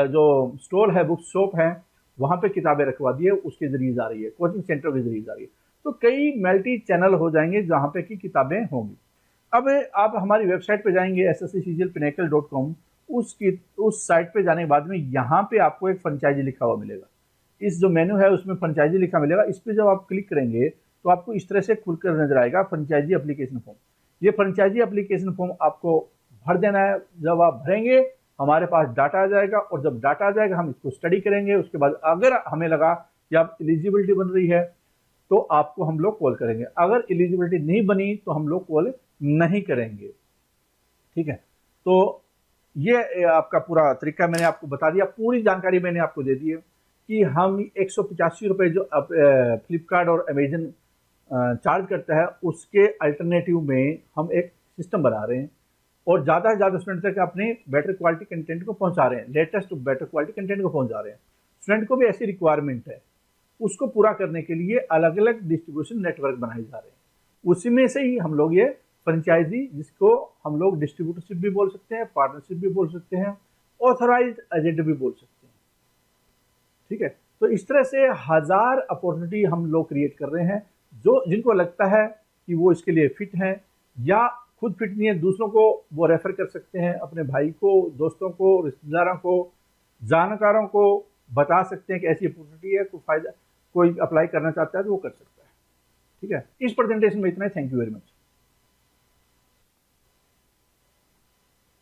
जो स्टॉल है, बुक शॉप है, वहां पे किताबें रखवा दी है, उसके जरिए जा रही है, कोचिंग सेंटर के जरिए जा रही है, तो कई मल्टी चैनल हो जाएंगे जहां पे की किताबें होंगी। अब आप हमारी वेबसाइट पे जाएंगे ssccglpinnacle.com, उस साइट पे जाने के बाद में यहाँ पे आपको एक फ्रेंचाइजी लिखा हुआ मिलेगा, इस जो मेनू है उसमें फ्रेंचाइजी लिखा मिलेगा, इस पर जब आप क्लिक करेंगे तो आपको इस तरह से खुलकर नजर आएगा फ्रेंचाइजी एप्लीकेशन फॉर्म। ये फ्रेंचाइजी एप्लीकेशन फॉर्म आपको भर देना है, जब आप भरेंगे हमारे पास डाटा आ जाएगा, और जब डाटा आ जाएगा हम इसको स्टडी करेंगे, उसके बाद अगर हमें लगा कि आप एलिजिबिलिटी बन रही है तो आपको हम लोग कॉल करेंगे, अगर एलिजिबिलिटी नहीं बनी तो हम लोग कॉल नहीं करेंगे, ठीक है। तो ये आपका पूरा तरीका मैंने आपको बता दिया, पूरी जानकारी मैंने आपको दे दी है कि हम 185 रुपये जो फ्लिपकार्ट और अमेजन चार्ज करता है, उसके अल्टरनेटिव में हम एक सिस्टम बना रहे हैं और ज़्यादा से ज़्यादा स्टूडेंट तक अपने बेटर क्वालिटी कंटेंट को पहुंचा रहे हैं, लेटेस्ट बेटर क्वालिटी कंटेंट को पहुंचा रहे हैं। स्टूडेंट को भी ऐसी रिक्वायरमेंट है, उसको पूरा करने के लिए अलग अलग डिस्ट्रीब्यूशन नेटवर्क बनाए जा रहे हैं, उसी में से ही हम लोग ये फ्रेंचाइजी, जिसको हम लोग डिस्ट्रीब्यूटरशिप भी बोल सकते हैं, पार्टनरशिप भी बोल सकते हैं, ऑथराइज्ड एजेंट भी बोल सकते हैं, ठीक है। तो इस तरह से 1000 अपॉर्चुनिटी हम लोग क्रिएट कर रहे हैं, जो जिनको लगता है कि वो इसके लिए फिट हैं या खुद फिट नहीं है, दूसरों को वो रेफर कर सकते हैं, अपने भाई को, दोस्तों को, रिश्तेदारों को, जानकारों को बता सकते हैं कि ऐसी अपॉर्चुनिटी है, कोई फायदा, कोई अप्लाई करना चाहता है तो वो कर सकता है, ठीक है। इस प्रेजेंटेशन में इतना ही, थैंक यू वेरी मच।